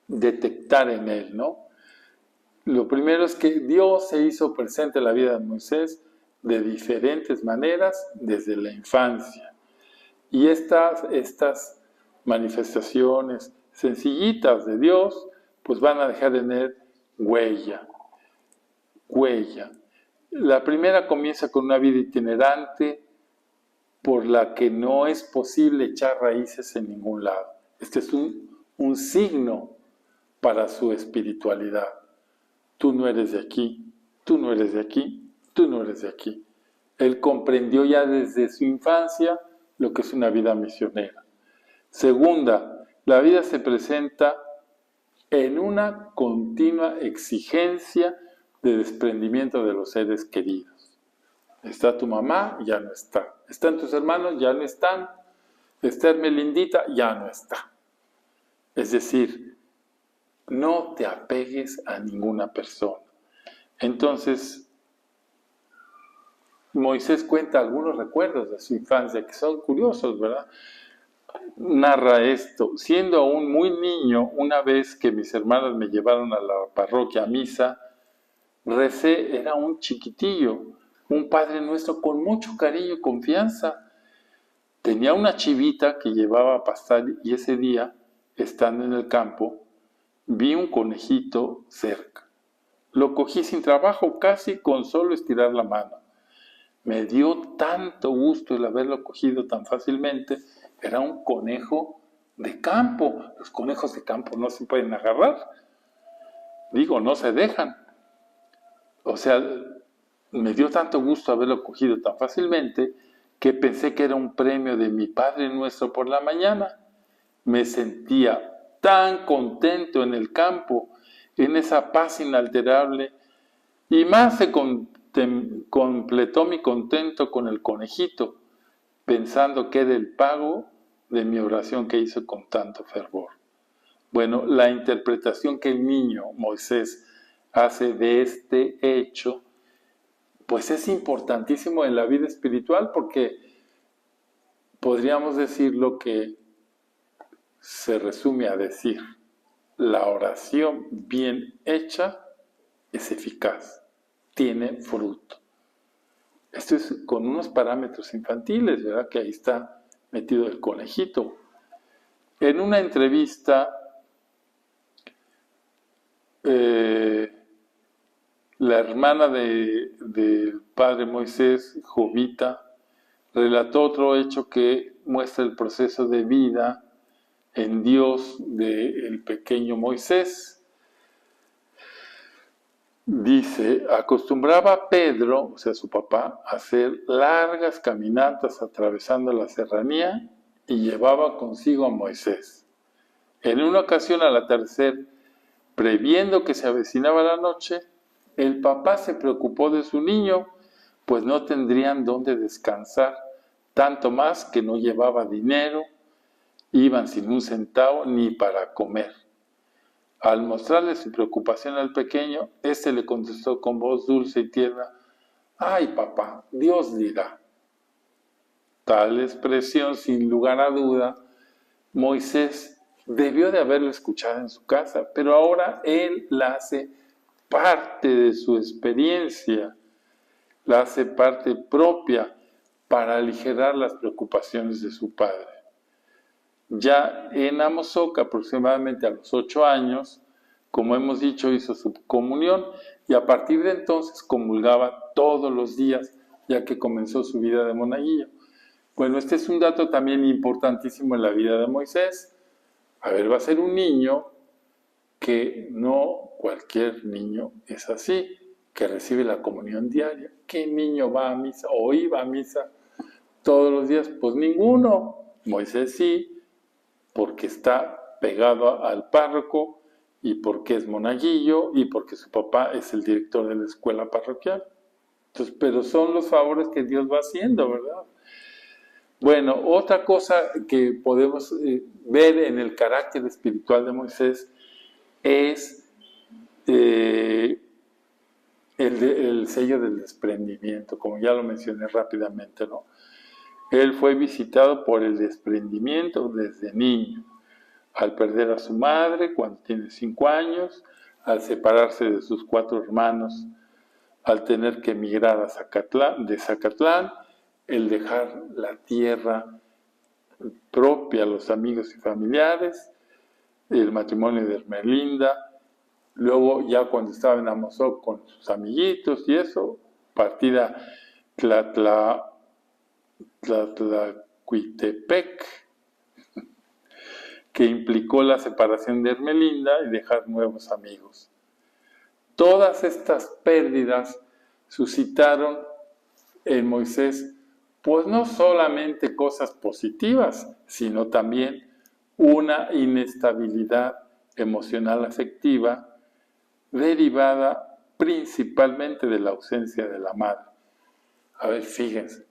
Speaker 1: detectar en él, ¿no? Lo primero es que Dios se hizo presente en la vida de Moisés de diferentes maneras desde la infancia. Y estas manifestaciones sencillitas de Dios, pues van a dejar en él huella. La primera comienza con una vida itinerante por la que no es posible echar raíces en ningún lado. Este es un signo para su espiritualidad. Tú no eres de aquí, tú no eres de aquí, tú no eres de aquí. Él comprendió ya desde su infancia lo que es una vida misionera. Segunda, la vida se presenta en una continua exigencia de desprendimiento de los seres queridos. Está tu mamá, ya no está. Están tus hermanos, ya no están. Está Hermelindita, ya no está. Es decir, no te apegues a ninguna persona. Entonces, Moisés cuenta algunos recuerdos de su infancia que son curiosos, ¿verdad? Narra esto: siendo aún muy niño, una vez que mis hermanos me llevaron a la parroquia a misa, recé, era un chiquitillo, un Padre Nuestro con mucho cariño y confianza. Tenía una chivita que llevaba a pastar y ese día, estando en el campo, vi un conejito cerca. Lo cogí sin trabajo, casi con solo estirar la mano. Me dio tanto gusto el haberlo cogido tan fácilmente. Era un conejo de campo. Los conejos de campo no se pueden agarrar. Digo, no se dejan. O sea, me dio tanto gusto haberlo cogido tan fácilmente que pensé que era un premio de mi Padre Nuestro por la mañana. Me sentía tan contento en el campo, en esa paz inalterable, y más se completó mi contento con el conejito, pensando que era el pago de mi oración que hice con tanto fervor. Bueno, la interpretación que el niño Moisés hace de este hecho, pues es importantísimo en la vida espiritual, porque podríamos decir lo que se resume a decir: la oración bien hecha es eficaz, tiene fruto. Esto es con unos parámetros infantiles, ¿verdad? Que ahí está metido el conejito. En una entrevista, la hermana del padre Moisés, Jovita, relató otro hecho que muestra el proceso de vida en Dios del pequeño Moisés. Dice: acostumbraba Pedro, o sea su papá, a hacer largas caminatas atravesando la serranía y llevaba consigo a Moisés. En una ocasión, al atardecer, previendo que se avecinaba la noche, el papá se preocupó de su niño, pues no tendrían dónde descansar, tanto más que no llevaba dinero, iban sin un centavo ni para comer. Al mostrarle su preocupación al pequeño, éste le contestó con voz dulce y tierna: «Ay, papá, Dios dirá». Tal expresión, sin lugar a duda, Moisés debió de haberlo escuchado en su casa, pero ahora él la hace parte de su experiencia, la hace parte propia para aligerar las preocupaciones de su padre. Ya en Amozoc, aproximadamente a los 8 años, como hemos dicho, hizo su comunión y a partir de entonces comulgaba todos los días, ya que comenzó su vida de monaguillo. Bueno, este es un dato también importantísimo en la vida de Moisés. A ver, va a ser un niño que no cualquier niño es así, que recibe la comunión diaria. ¿Qué niño va a misa o iba a misa todos los días? Pues ninguno. Moisés sí, porque está pegado al párroco y porque es monaguillo y porque su papá es el director de la escuela parroquial. Entonces, pero son los favores que Dios va haciendo, ¿verdad? Bueno, otra cosa que podemos ver en el carácter espiritual de Moisés es el sello del desprendimiento, como ya lo mencioné rápidamente, ¿no? Él fue visitado por el desprendimiento desde niño, al perder a su madre cuando tiene 5 años, al separarse de sus 4 hermanos, al tener que emigrar a Zacatlán, el dejar la tierra propia, los amigos y familiares, el matrimonio de Ermelinda, luego ya cuando estaba en Amozoc con sus amiguitos y eso, partida Tlacuitepec, que implicó la separación de Ermelinda y dejar nuevos amigos. Todas estas pérdidas suscitaron en Moisés, pues no solamente cosas positivas, sino también una inestabilidad emocional afectiva derivada principalmente de la ausencia de la madre. A ver, fíjense,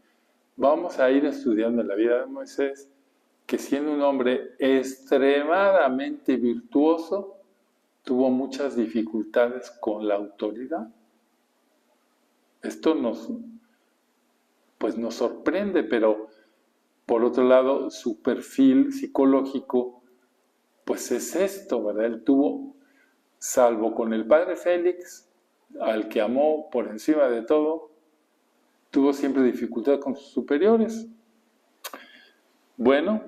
Speaker 1: vamos a ir estudiando la vida de Moisés, que siendo un hombre extremadamente virtuoso, tuvo muchas dificultades con la autoridad. Esto nos sorprende, pero por otro lado, su perfil psicológico, pues es esto, ¿verdad? Él tuvo, salvo con el padre Félix, al que amó por encima de todo, tuvo siempre dificultad con sus superiores. Bueno,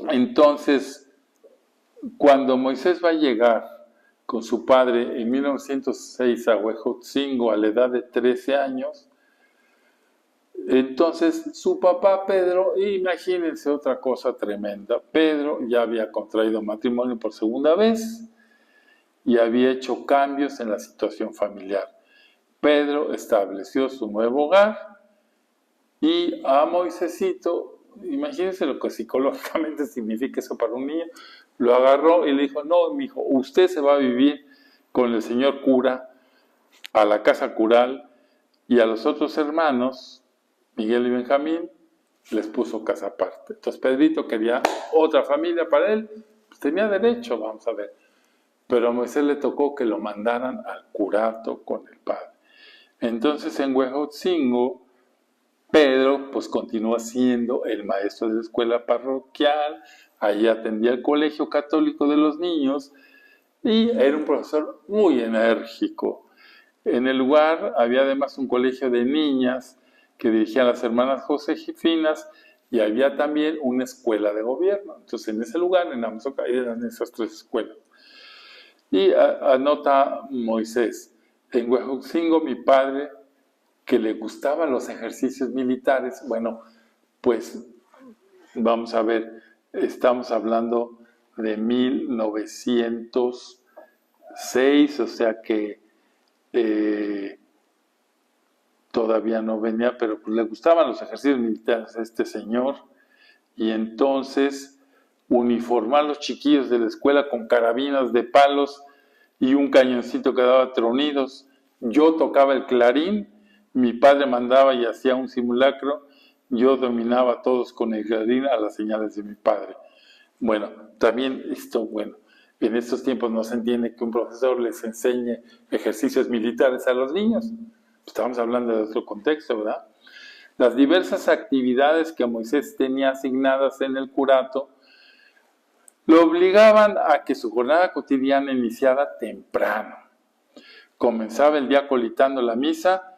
Speaker 1: entonces, cuando Moisés va a llegar con su padre en 1906 a Huejotzingo a la edad de 13 años, entonces su papá Pedro, imagínense otra cosa tremenda, Pedro ya había contraído matrimonio por segunda vez y había hecho cambios en la situación familiar. Pedro estableció su nuevo hogar y a Moisésito, imagínense lo que psicológicamente significa eso para un niño, lo agarró y le dijo: no, mijo, usted se va a vivir con el señor cura a la casa cural, y a los otros hermanos, Miguel y Benjamín, les puso casa aparte. Entonces Pedrito quería otra familia para él, pues tenía derecho, vamos a ver. Pero a Moisés le tocó que lo mandaran al curato con el padre. Entonces en Huejotzingo, Pedro pues continúa siendo el maestro de la escuela parroquial, allí atendía el colegio católico de los niños y era un profesor muy enérgico. En el lugar había además un colegio de niñas que dirigían las hermanas Josefinas y había también una escuela de gobierno. Entonces en ese lugar, en Amozoc, eran esas 3 escuelas. Y anota Moisés: en Huejotzingo mi padre, que le gustaban los ejercicios militares, bueno, pues vamos a ver, estamos hablando de 1906, o sea que todavía no venía, pero pues le gustaban los ejercicios militares a este señor, y entonces uniformó a los chiquillos de la escuela con carabinas de palos y un cañoncito que daba tronidos. Yo tocaba el clarín Mi padre mandaba y hacía un simulacro, yo dominaba a todos con el jardín a las señales de mi padre. Bueno, también esto, bueno, en estos tiempos no se entiende que un profesor les enseñe ejercicios militares a los niños. Estamos hablando de otro contexto, ¿verdad? Las diversas actividades que Moisés tenía asignadas en el curato lo obligaban a que su jornada cotidiana iniciara temprano. Comenzaba el día colitando la misa,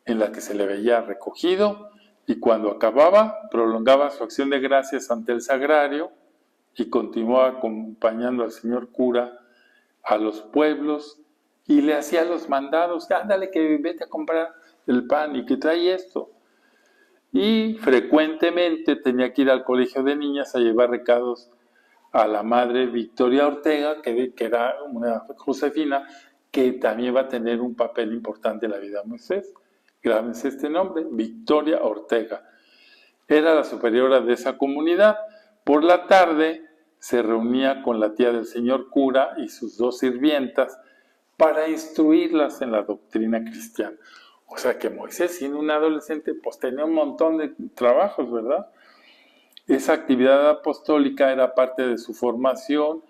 Speaker 1: en la que se le veía recogido, y cuando acababa, prolongaba su acción de gracias ante el sagrario y continuaba acompañando al señor cura a los pueblos y le hacía los mandados, ándale que vete a comprar el pan y que trae esto. Y frecuentemente tenía que ir al colegio de niñas a llevar recados a la madre Victoria Ortega, que era una Josefina, que también va a tener un papel importante en la vida de Moisés. Grábense este nombre, Victoria Ortega. Era la superiora de esa comunidad. Por la tarde se reunía con la tía del señor cura y sus 2 sirvientas para instruirlas en la doctrina cristiana. O sea que Moisés, siendo un adolescente, pues tenía un montón de trabajos, ¿verdad? Esa actividad apostólica era parte de su formación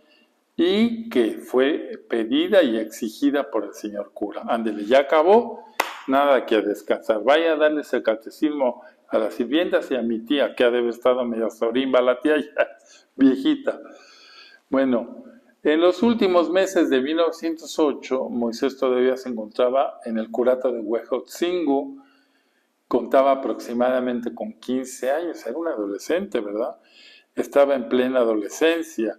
Speaker 1: y que fue pedida y exigida por el señor cura. Ándele, ya acabó, nada que descansar. Vaya a darles el catecismo a las sirvientas y a mi tía, que ha de haber estado medio sorimba, la tía ya viejita. Bueno, en los últimos meses de 1908, Moisés todavía se encontraba en el curato de Huejotzingo. Contaba aproximadamente con 15 años, era un adolescente, ¿verdad? Estaba en plena adolescencia.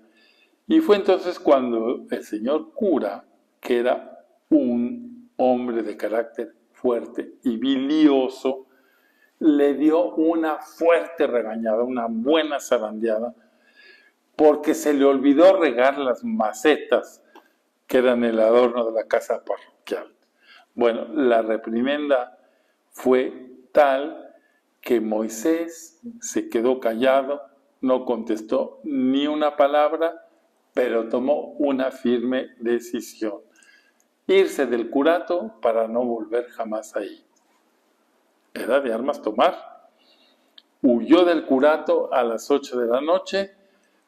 Speaker 1: Y fue entonces cuando el señor cura, que era un hombre de carácter fuerte y bilioso, le dio una fuerte regañada, una buena zarandeada, porque se le olvidó regar las macetas que eran el adorno de la casa parroquial. Bueno, la reprimenda fue tal que Moisés se quedó callado, no contestó ni una palabra, pero tomó una firme decisión: irse del curato para no volver jamás ahí. Era de armas tomar. Huyó del curato a las 8 de la noche,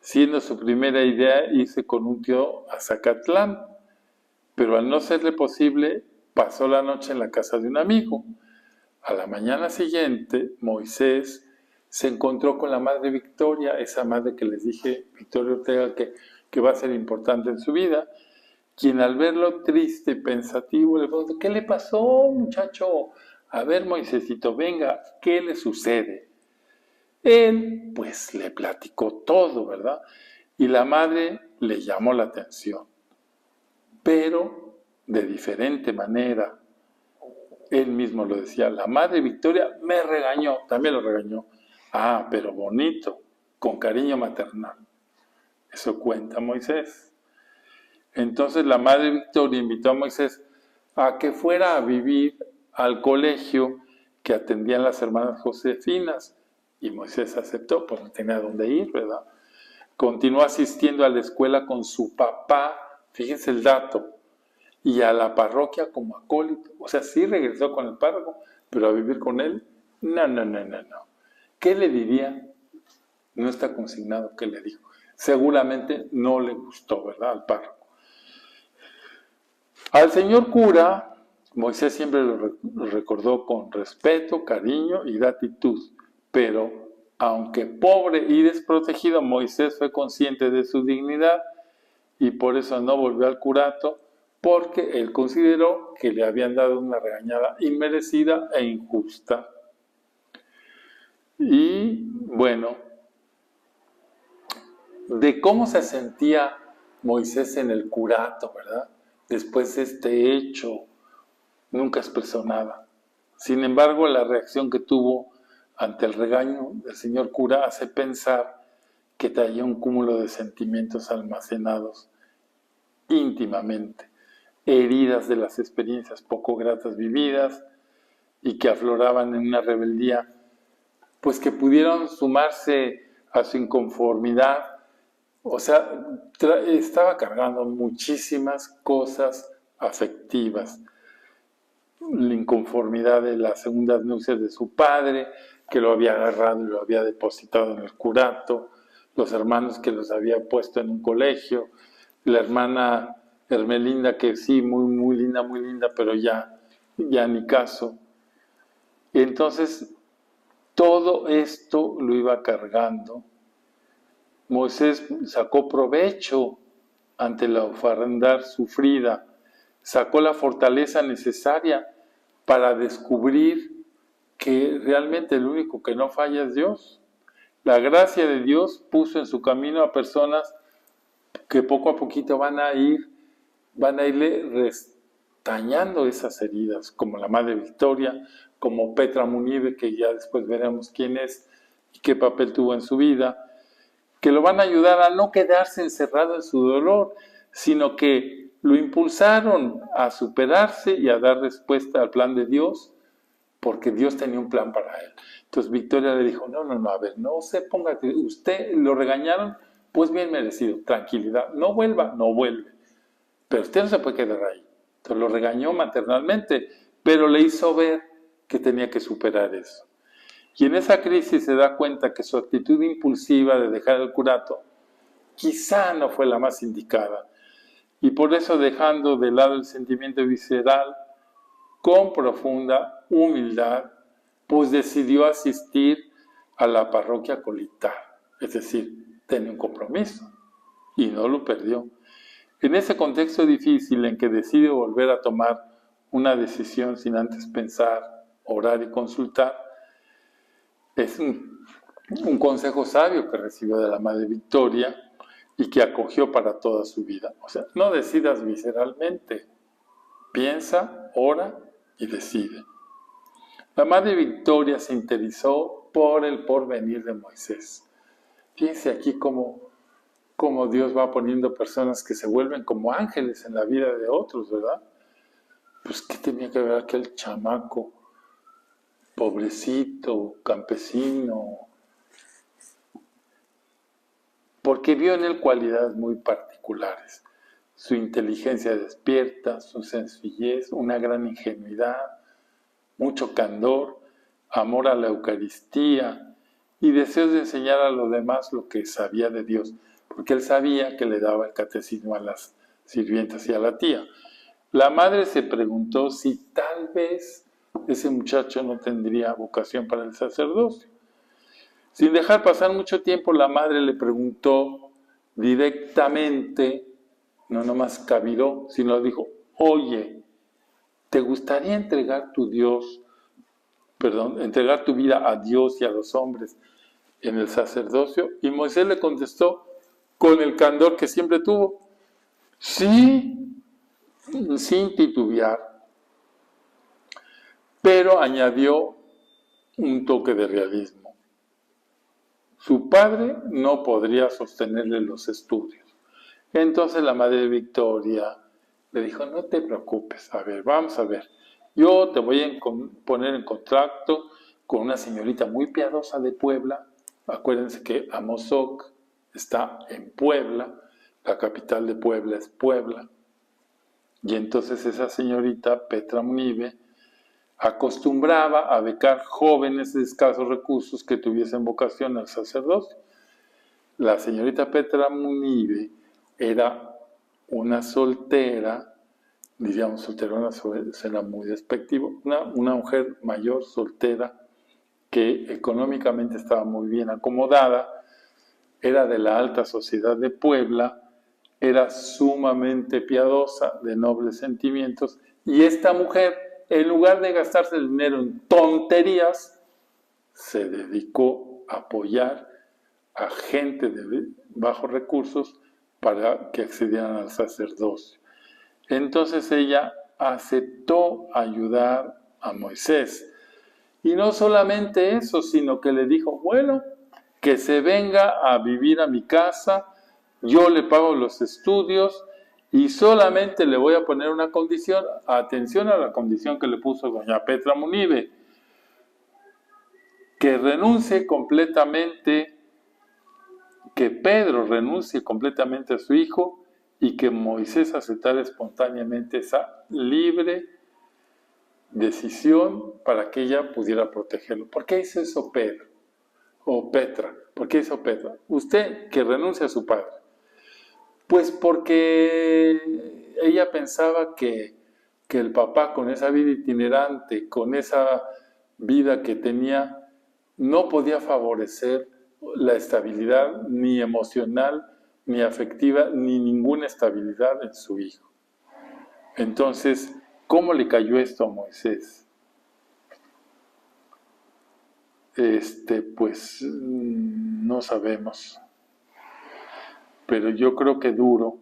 Speaker 1: siendo su primera idea irse con un tío a Zacatlán, pero al no serle posible, pasó la noche en la casa de un amigo. A la mañana siguiente, Moisés se encontró con la madre Victoria, esa madre que les dije, Victoria Ortega, que va a ser importante en su vida, quien al verlo triste, pensativo, le preguntó: ¿qué le pasó, muchacho? A ver, Moisésito, venga, ¿qué le sucede? Él, pues, le platicó todo, ¿verdad? Y la madre le llamó la atención, pero de diferente manera. Él mismo lo decía: la madre Victoria me regañó, también lo regañó. Ah, pero bonito, con cariño maternal. Eso cuenta Moisés. Entonces la madre Victoria invitó a Moisés a que fuera a vivir al colegio que atendían las hermanas Josefinas, y Moisés aceptó, pues no tenía dónde ir, ¿verdad? Continuó asistiendo a la escuela con su papá, fíjense el dato, y a la parroquia como acólito. O sea, sí regresó con el párroco, pero a vivir con él, no. ¿Qué le diría? No está consignado qué le dijo. Seguramente no le gustó, ¿verdad?, al párroco. Al señor cura, Moisés siempre lo recordó con respeto, cariño y gratitud, pero aunque pobre y desprotegido, Moisés fue consciente de su dignidad y por eso no volvió al curato, porque él consideró que le habían dado una regañada inmerecida e injusta. Y bueno, de cómo se sentía Moisés en el curato, ¿verdad?, después de este hecho, nunca expresó nada. Sin embargo, la reacción que tuvo ante el regaño del señor cura hace pensar que traía un cúmulo de sentimientos almacenados íntimamente, heridas de las experiencias poco gratas vividas y que afloraban en una rebeldía, pues que pudieron sumarse a su inconformidad. O sea, estaba cargando muchísimas cosas afectivas. la inconformidad de las segundas nupcias de su padre, que lo había agarrado y lo había depositado en el curato, los hermanos que los había puesto en un colegio, la hermana Hermelinda, que sí, muy linda, pero ya ni caso. Y entonces, todo esto lo iba cargando. Moisés sacó provecho ante la ofrenda sufrida, sacó la fortaleza necesaria para descubrir que realmente el único que no falla es Dios. La gracia de Dios puso en su camino a personas que poco a poquito van a irle restañando esas heridas, como la Madre Victoria, como Petra Munive, que ya después veremos quién es y qué papel tuvo en su vida, que lo van a ayudar a no quedarse encerrado en su dolor, sino que lo impulsaron a superarse y a dar respuesta al plan de Dios, porque Dios tenía un plan para él. Entonces Victoria le dijo, no, a ver, no se ponga, usted lo regañaron, pues bien merecido, tranquilidad, no vuelve, pero usted no se puede quedar ahí. Entonces lo regañó maternalmente, pero le hizo ver que tenía que superar eso. Y en esa crisis se da cuenta que su actitud impulsiva de dejar el curato quizá no fue la más indicada. Y por eso, dejando de lado el sentimiento visceral, con profunda humildad, pues decidió asistir a la parroquia colitar. Es decir, tenía un compromiso y no lo perdió. En ese contexto difícil en que decide volver a tomar una decisión sin antes pensar, orar y consultar, es un consejo sabio que recibió de la Madre Victoria y que acogió para toda su vida. O sea, no decidas visceralmente, piensa, ora y decide. La Madre Victoria se interesó por el porvenir de Moisés. Fíjense aquí cómo Dios va poniendo personas que se vuelven como ángeles en la vida de otros, ¿verdad? Pues, ¿qué tenía que ver aquel chamaco, pobrecito, campesino? Porque vio en él cualidades muy particulares. Su inteligencia despierta, su sencillez, una gran ingenuidad, mucho candor, amor a la Eucaristía y deseos de enseñar a los demás lo que sabía de Dios, porque él sabía que le daba el catecismo a las sirvientas y a la tía. La madre se preguntó si tal vez ese muchacho no tendría vocación para el sacerdocio. Sin dejar pasar mucho tiempo, la madre le preguntó directamente, no nomás caviló, sino dijo, oye, ¿te gustaría entregar tu vida a Dios y a los hombres en el sacerdocio? Y Moisés le contestó con el candor que siempre tuvo, sí, sin titubear, pero añadió un toque de realismo. Su padre no podría sostenerle los estudios. Entonces la Madre Victoria le dijo, no te preocupes, a ver, vamos a ver, yo te voy a poner en contacto con una señorita muy piadosa de Puebla. Acuérdense que Amozoc está en Puebla, la capital de Puebla es Puebla. Y entonces esa señorita, Petra Munive, acostumbraba a becar jóvenes de escasos recursos que tuviesen vocación al sacerdocio. La señorita Petra Munive era una soltera, diríamos solterona, será muy despectivo, una mujer mayor, soltera, que económicamente estaba muy bien acomodada, era de la alta sociedad de Puebla, era sumamente piadosa, de nobles sentimientos, y esta mujer, en lugar de gastarse el dinero en tonterías, se dedicó a apoyar a gente de bajos recursos para que accedieran al sacerdocio. Entonces ella aceptó ayudar a Moisés. Y no solamente eso, sino que le dijo, bueno, que se venga a vivir a mi casa, yo le pago los estudios y solamente le voy a poner una condición, atención a la condición que le puso doña Petra Munive, que renuncie completamente, que Pedro renuncie completamente a su hijo y que Moisés aceptara espontáneamente esa libre decisión para que ella pudiera protegerlo. ¿Por qué hizo eso Pedro? O Petra. ¿Por qué hizo Petra? Usted que renuncia a su padre. Pues porque ella pensaba que el papá, con esa vida itinerante, con esa vida que tenía, no podía favorecer la estabilidad ni emocional, ni afectiva, ni ninguna estabilidad en su hijo. Entonces, ¿cómo le cayó esto a Moisés? Pues no sabemos, pero yo creo que duro.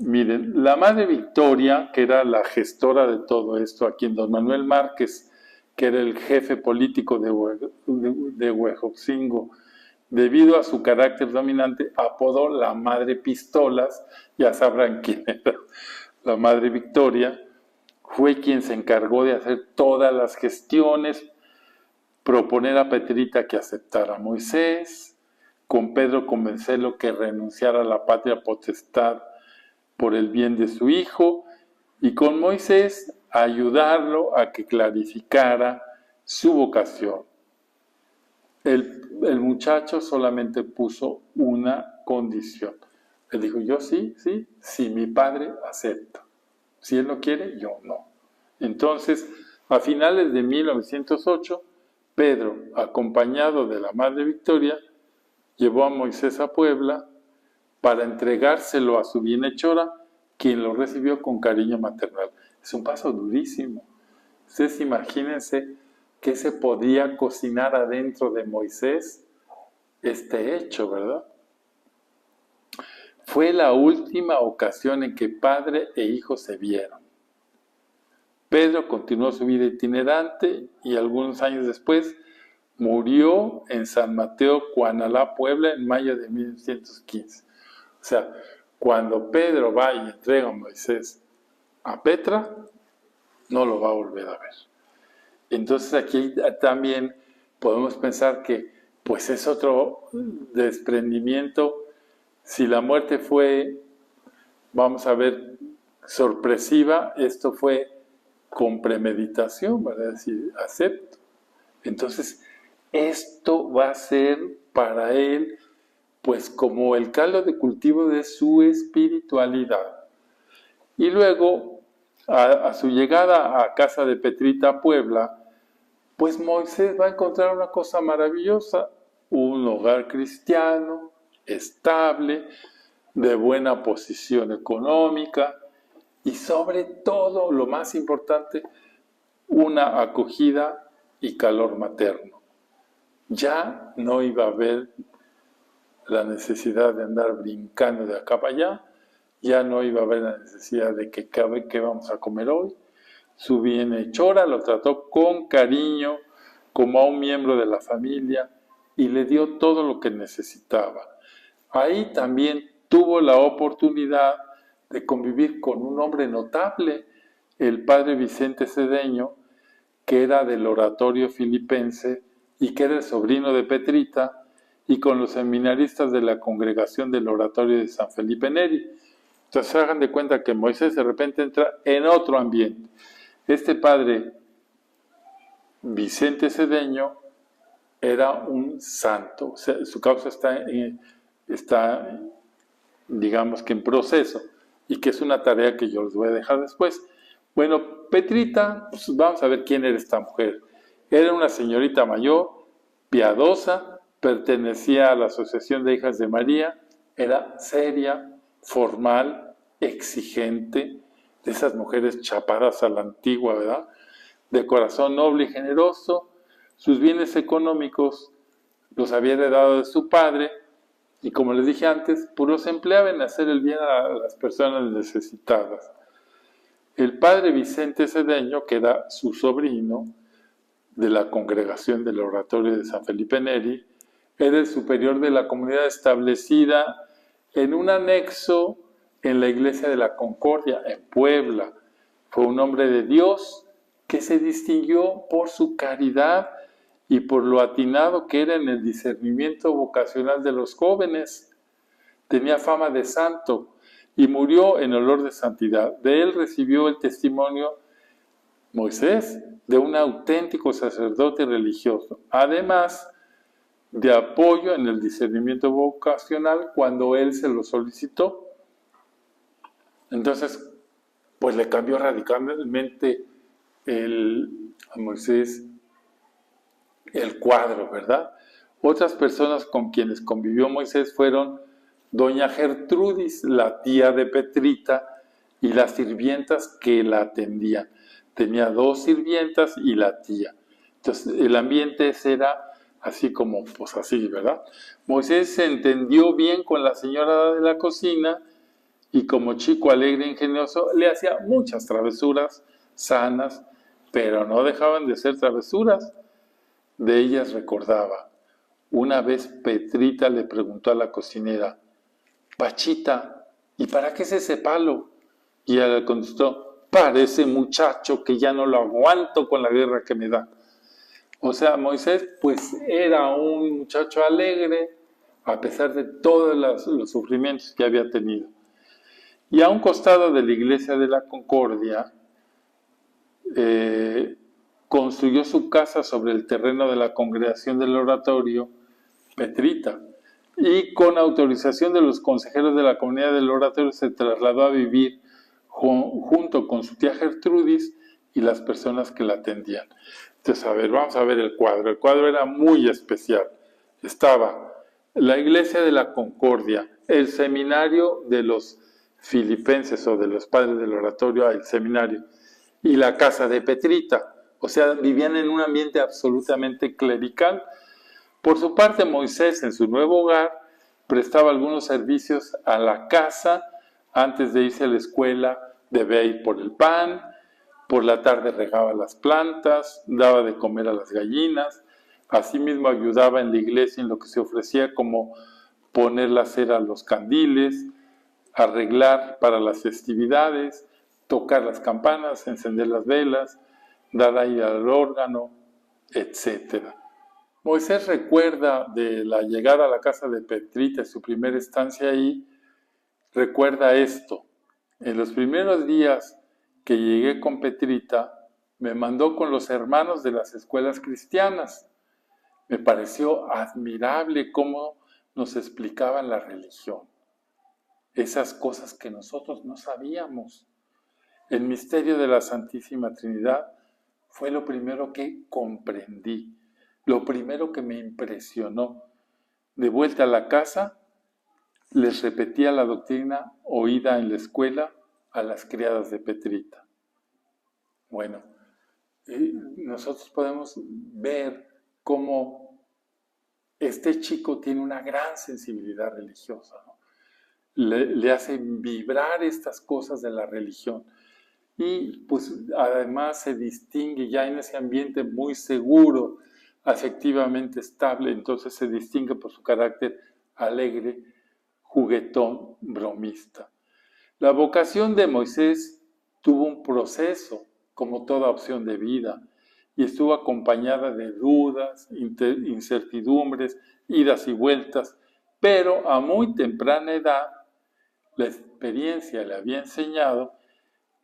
Speaker 1: Miren, la madre Victoria, que era la gestora de todo esto, a quien don Manuel Márquez, que era el jefe político de Huejotzingo, debido a su carácter dominante, apodó la madre Pistolas, ya sabrán quién era la madre Victoria, fue quien se encargó de hacer todas las gestiones, proponer a Petrita que aceptara a Moisés, con Pedro convencerlo que renunciara a la patria potestad por el bien de su hijo, y con Moisés ayudarlo a que clarificara su vocación. El muchacho solamente puso una condición. Él dijo, yo sí, si mi padre acepta. Si él no quiere, yo no. Entonces, a finales de 1908, Pedro, acompañado de la madre Victoria, llevó a Moisés a Puebla para entregárselo a su bienhechora, quien lo recibió con cariño maternal. Es un paso durísimo. Ustedes imagínense que se podía cocinar adentro de Moisés este hecho, ¿verdad? Fue la última ocasión en que padre e hijo se vieron. Pedro continuó su vida itinerante y algunos años después murió en San Mateo, Cuanalá, Puebla, en mayo de 1915. O sea, cuando Pedro va y entrega a Moisés a Petra, no lo va a volver a ver. Entonces aquí también podemos pensar que pues es otro desprendimiento. Si la muerte fue, vamos a ver, sorpresiva, esto fue con premeditación, ¿verdad? Es decir, acepto. Entonces, esto va a ser para él pues como el caldo de cultivo de su espiritualidad. Y luego, a su llegada a casa de Petrita, Puebla, pues Moisés va a encontrar una cosa maravillosa, un hogar cristiano, estable, de buena posición económica y sobre todo, lo más importante, una acogida y calor materno. Ya no iba a haber la necesidad de andar brincando de acá para allá, ya no iba a haber la necesidad de que qué vamos a comer hoy. Su bienhechora lo trató con cariño, como a un miembro de la familia, y le dio todo lo que necesitaba. Ahí también tuvo la oportunidad de convivir con un hombre notable, el padre Vicente Cedeño, que era del oratorio filipense y que era el sobrino de Petrita, y con los seminaristas de la congregación del oratorio de San Felipe Neri. Entonces hagan de cuenta que Moisés de repente entra en otro ambiente. Este padre Vicente Cedeño era un santo, o sea, su causa está, digamos que en proceso, y que es una tarea que yo les voy a dejar después. Bueno, Petrita, pues vamos a ver quién era esta mujer. Era una señorita mayor, piadosa, pertenecía a la Asociación de Hijas de María, era seria, formal, exigente, de esas mujeres chapadas a la antigua, ¿verdad? De corazón noble y generoso. Sus bienes económicos los había heredado de su padre, y como les dije antes, pues los empleaba en hacer el bien a las personas necesitadas. El padre Vicente Cedeño, que era su sobrino de la congregación del oratorio de San Felipe Neri, era el superior de la comunidad establecida en un anexo en la iglesia de la Concordia, en Puebla. Fue un hombre de Dios que se distinguió por su caridad y por lo atinado que era en el discernimiento vocacional de los jóvenes. Tenía fama de santo y murió en olor de santidad. De él recibió el testimonio Moisés, de un auténtico sacerdote religioso, además de apoyo en el discernimiento vocacional cuando él se lo solicitó. Entonces, pues le cambió radicalmente a Moisés el cuadro, ¿verdad? Otras personas con quienes convivió Moisés fueron doña Gertrudis, la tía de Petrita, y las sirvientas que la atendían. Tenía 2 sirvientas y la tía. Entonces, el ambiente era así como, pues así, ¿verdad? Moisés se entendió bien con la señora de la cocina y como chico alegre e ingenioso le hacía muchas travesuras sanas, pero no dejaban de ser travesuras. De ellas recordaba, una vez Petrita le preguntó a la cocinera, Pachita, ¿y para qué es ese palo? Y ella le contestó, para ese muchacho que ya no lo aguanto con la guerra que me da. O sea, Moisés pues era un muchacho alegre a pesar de todos los sufrimientos que había tenido. Y a un costado de la iglesia de la Concordia, construyó su casa sobre el terreno de la congregación del oratorio Petrita, y con autorización de los consejeros de la comunidad del oratorio se trasladó a vivir junto con su tía Gertrudis y las personas que la atendían. Entonces, a ver, vamos a ver el cuadro. El cuadro era muy especial. Estaba la iglesia de la Concordia, el seminario de los filipenses o de los padres del oratorio, el seminario, y la casa de Petrita. O sea, vivían en un ambiente absolutamente clerical. Por su parte, Moisés, en su nuevo hogar, prestaba algunos servicios a la casa antes de irse a la escuela, debía ir por el pan, por la tarde regaba las plantas, daba de comer a las gallinas, asimismo ayudaba en la iglesia en lo que se ofrecía como poner la cera a los candiles, arreglar para las festividades, tocar las campanas, encender las velas, dar aire al órgano, etc. Moisés recuerda de la llegada a la casa de Petrita, su primera estancia ahí, recuerda esto. En los primeros días que llegué con Petrita, me mandó con los hermanos de las escuelas cristianas. Me pareció admirable cómo nos explicaban la religión. Esas cosas que nosotros no sabíamos. El misterio de la Santísima Trinidad fue lo primero que comprendí, lo primero que me impresionó. De vuelta a la casa, les repetía la doctrina oída en la escuela a las criadas de Petrita. Bueno, nosotros podemos ver cómo este chico tiene una gran sensibilidad religiosa, ¿no? Le hacen vibrar estas cosas de la religión. Y pues además se distingue ya en ese ambiente muy seguro, afectivamente estable, entonces se distingue por su carácter alegre, juguetón, bromista. La vocación de Moisés tuvo un proceso, como toda opción de vida, y estuvo acompañada de dudas, incertidumbres, idas y vueltas, pero a muy temprana edad la experiencia le había enseñado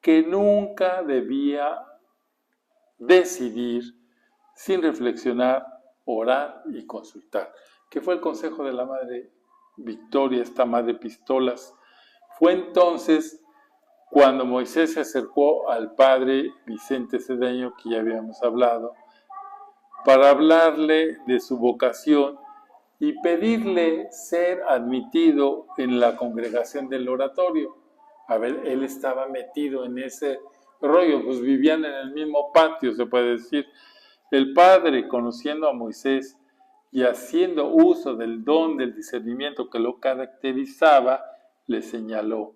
Speaker 1: que nunca debía decidir sin reflexionar, orar y consultar, que fue el consejo de la Madre Victoria, esta Madre Pistolas. Fue entonces cuando Moisés se acercó al padre Vicente Cedeño, que ya habíamos hablado, para hablarle de su vocación y pedirle ser admitido en la congregación del oratorio. A ver, él estaba metido en ese rollo, pues vivían en el mismo patio, se puede decir. El padre, conociendo a Moisés y haciendo uso del don del discernimiento que lo caracterizaba, le señaló: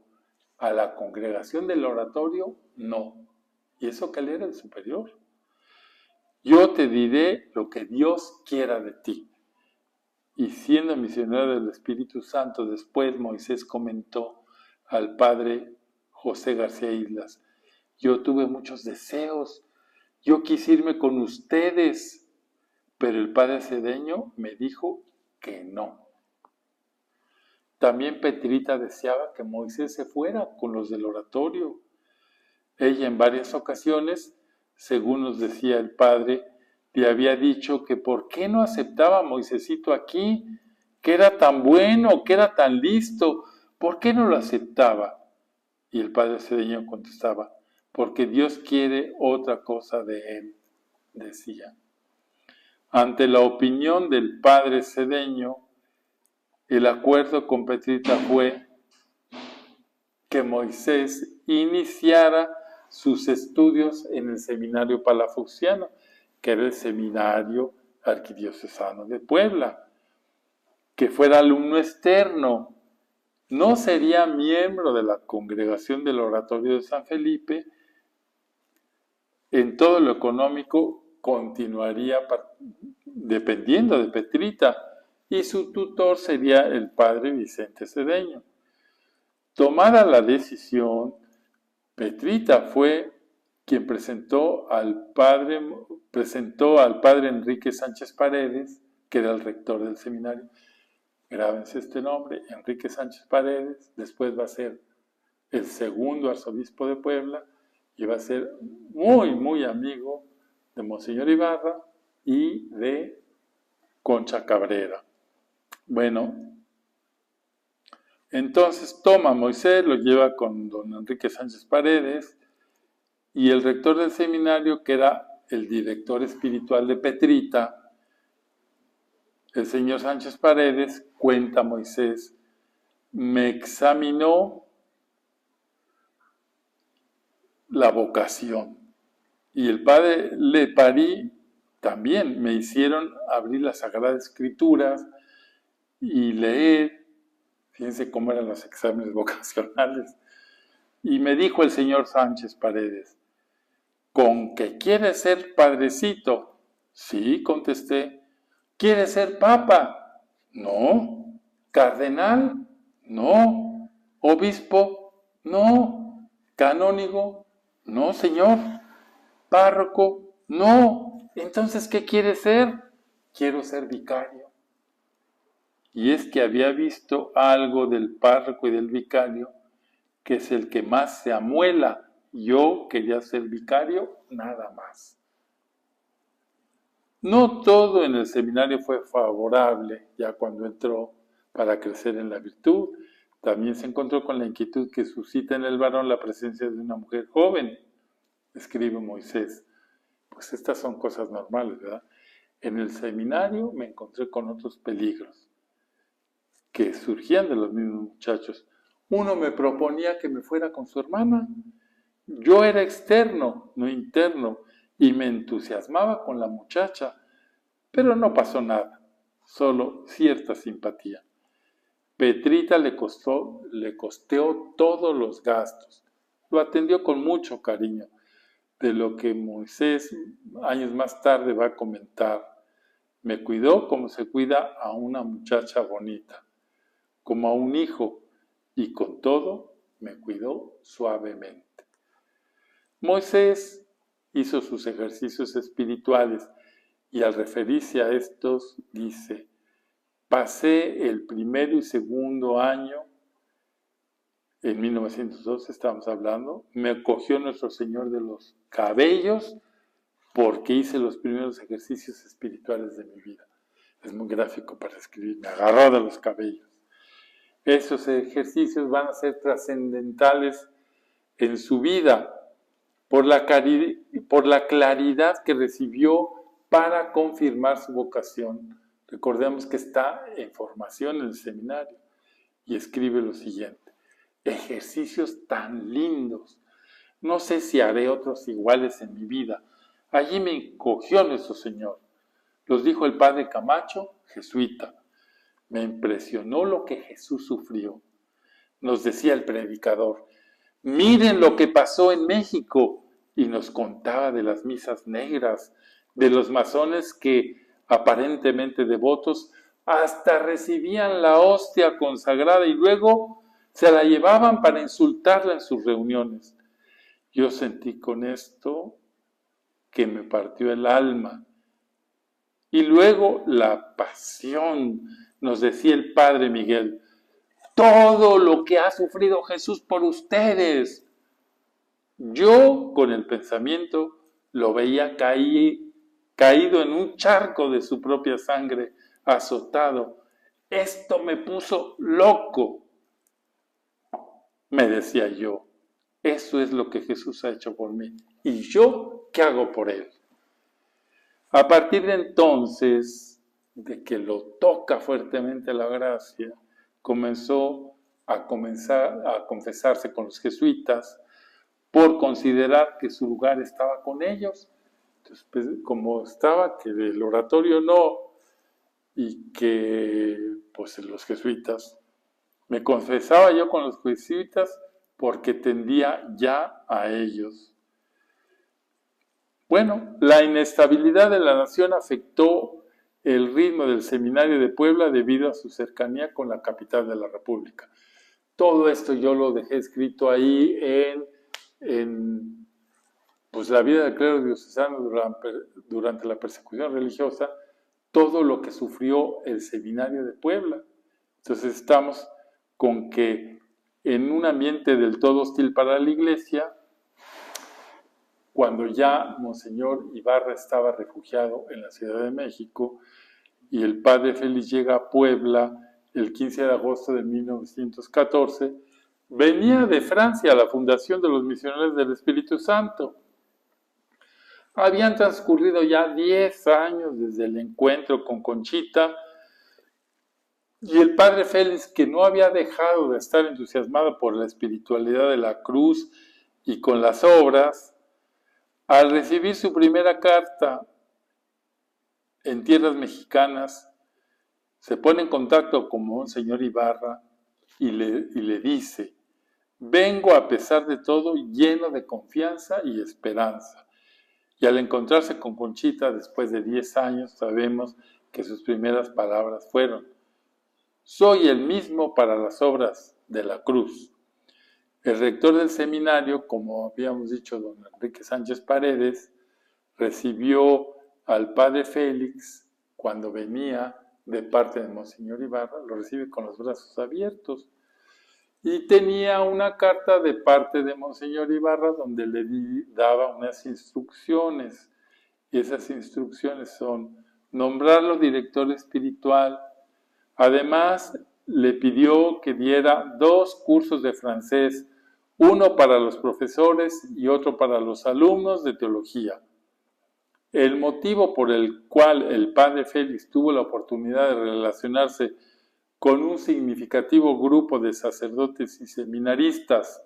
Speaker 1: a la congregación del oratorio, no. Y eso que él era el superior. Yo te diré lo que Dios quiera de ti. Y siendo misionero del Espíritu Santo, después Moisés comentó al padre José García Islas: yo tuve muchos deseos, yo quise irme con ustedes, pero el padre Cedeño me dijo que no. También Petrita deseaba que Moisés se fuera con los del oratorio. Ella en varias ocasiones según nos decía el padre, le había dicho que por qué no aceptaba a Moisésito aquí, que era tan bueno, que era tan listo, ¿por qué no lo aceptaba? Y el padre Cedeño contestaba, porque Dios quiere otra cosa de él, decía. Ante la opinión del padre Cedeño, el acuerdo con Petrita fue que Moisés iniciara sus estudios en el seminario palafoxiano, que era el seminario arquidiocesano de Puebla, que fuera alumno externo. No sería miembro de la congregación del Oratorio de San Felipe. En todo lo económico continuaría dependiendo de Petrita, y su tutor sería el padre Vicente Cedeño. Tomada la decisión, Petrita fue quien presentó al padre Enrique Sánchez Paredes, que era el rector del seminario. Grábense este nombre, Enrique Sánchez Paredes, después va a ser el segundo arzobispo de Puebla y va a ser muy, muy amigo de Monseñor Ibarra y de Concha Cabrera. Bueno, entonces toma a Moisés, lo lleva con don Enrique Sánchez Paredes, y el rector del seminario, que era el director espiritual de Petrita, el señor Sánchez Paredes, cuenta a Moisés, me examinó la vocación. Y el padre Leparí también me hicieron abrir las Sagradas Escrituras y leer. Fíjense cómo eran los exámenes vocacionales. Y me dijo el señor Sánchez Paredes, ¿con qué quieres ser padrecito? Sí, contesté. ¿Quieres ser papa? No. ¿Cardenal? No. ¿Obispo? No. ¿Canónigo? No, señor. ¿Párroco? No. Entonces, ¿qué quieres ser? Quiero ser vicario. Y es que había visto algo del párroco y del vicario, que es el que más se amuela. Yo quería ser vicario, nada más. No todo en el seminario fue favorable, ya cuando entró para crecer en la virtud. También se encontró con la inquietud que suscita en el varón la presencia de una mujer joven, escribe Moisés. Pues estas son cosas normales, ¿verdad? En el seminario me encontré con otros peligros que surgían de los mismos muchachos. Uno me proponía que me fuera con su hermana. Yo era externo, no interno, y me entusiasmaba con la muchacha, pero no pasó nada, solo cierta simpatía. Petrita le costeó todos los gastos, lo atendió con mucho cariño, de lo que Moisés años más tarde va a comentar. Me cuidó como se cuida a una muchacha bonita, como a un hijo, y con todo me cuidó suavemente. Moisés hizo sus ejercicios espirituales y al referirse a estos dice, pasé el primero y segundo año, en 1912 estamos hablando, me cogió nuestro Señor de los cabellos porque hice los primeros ejercicios espirituales de mi vida. Es muy gráfico para escribir, me agarró de los cabellos. Esos ejercicios van a ser trascendentales en su vida por la claridad que recibió para confirmar su vocación. Recordemos que está en formación en el seminario y escribe lo siguiente. Ejercicios tan lindos. No sé si haré otros iguales en mi vida. Allí me cogió nuestro Señor. Los dijo el padre Camacho, jesuita. Me impresionó lo que Jesús sufrió. Nos decía el predicador, miren lo que pasó en México. Y nos contaba de las misas negras, de los masones que, aparentemente devotos, hasta recibían la hostia consagrada y luego se la llevaban para insultarla en sus reuniones. Yo sentí con esto que me partió el alma. Y luego la pasión, nos decía el padre Miguel, todo lo que ha sufrido Jesús por ustedes. Yo, con el pensamiento, lo veía caído en un charco de su propia sangre, azotado. Esto me puso loco, me decía yo. Eso es lo que Jesús ha hecho por mí. ¿Y yo qué hago por él? A partir de entonces, de que lo toca fuertemente la gracia, comenzó a confesarse con los jesuitas por considerar que su lugar estaba con ellos. Entonces, pues, como estaba que del oratorio no, y que pues los jesuitas, me confesaba yo con los jesuitas porque tendía ya a ellos. Bueno, la inestabilidad de la nación afectó el ritmo del seminario de Puebla debido a su cercanía con la capital de la República. Todo esto yo lo dejé escrito ahí en pues, la vida del clero diocesano durante la persecución religiosa, todo lo que sufrió el seminario de Puebla. Entonces estamos con que en un ambiente del todo hostil para la iglesia, cuando ya Monseñor Ibarra estaba refugiado en la Ciudad de México y el padre Félix llega a Puebla el 15 de agosto de 1914, venía de Francia a la fundación de los misioneros del Espíritu Santo. Habían transcurrido ya 10 años desde el encuentro con Conchita y el padre Félix, que no había dejado de estar entusiasmado por la espiritualidad de la cruz y con las obras, al recibir su primera carta en tierras mexicanas, se pone en contacto con Monseñor Ibarra y le dice: vengo a pesar de todo lleno de confianza y esperanza. Y al encontrarse con Conchita después de 10 años, sabemos que sus primeras palabras fueron: soy el mismo para las obras de la cruz. El rector del seminario, como habíamos dicho, don Enrique Sánchez Paredes, recibió al padre Félix cuando venía de parte de Monseñor Ibarra, lo recibe con los brazos abiertos. Y tenía una carta de parte de Monseñor Ibarra donde le daba unas instrucciones. Y esas instrucciones son nombrarlo director espiritual. Además, le pidió que diera 2 cursos de francés, uno para los profesores y otro para los alumnos de teología. El motivo por el cual el padre Félix tuvo la oportunidad de relacionarse con un significativo grupo de sacerdotes y seminaristas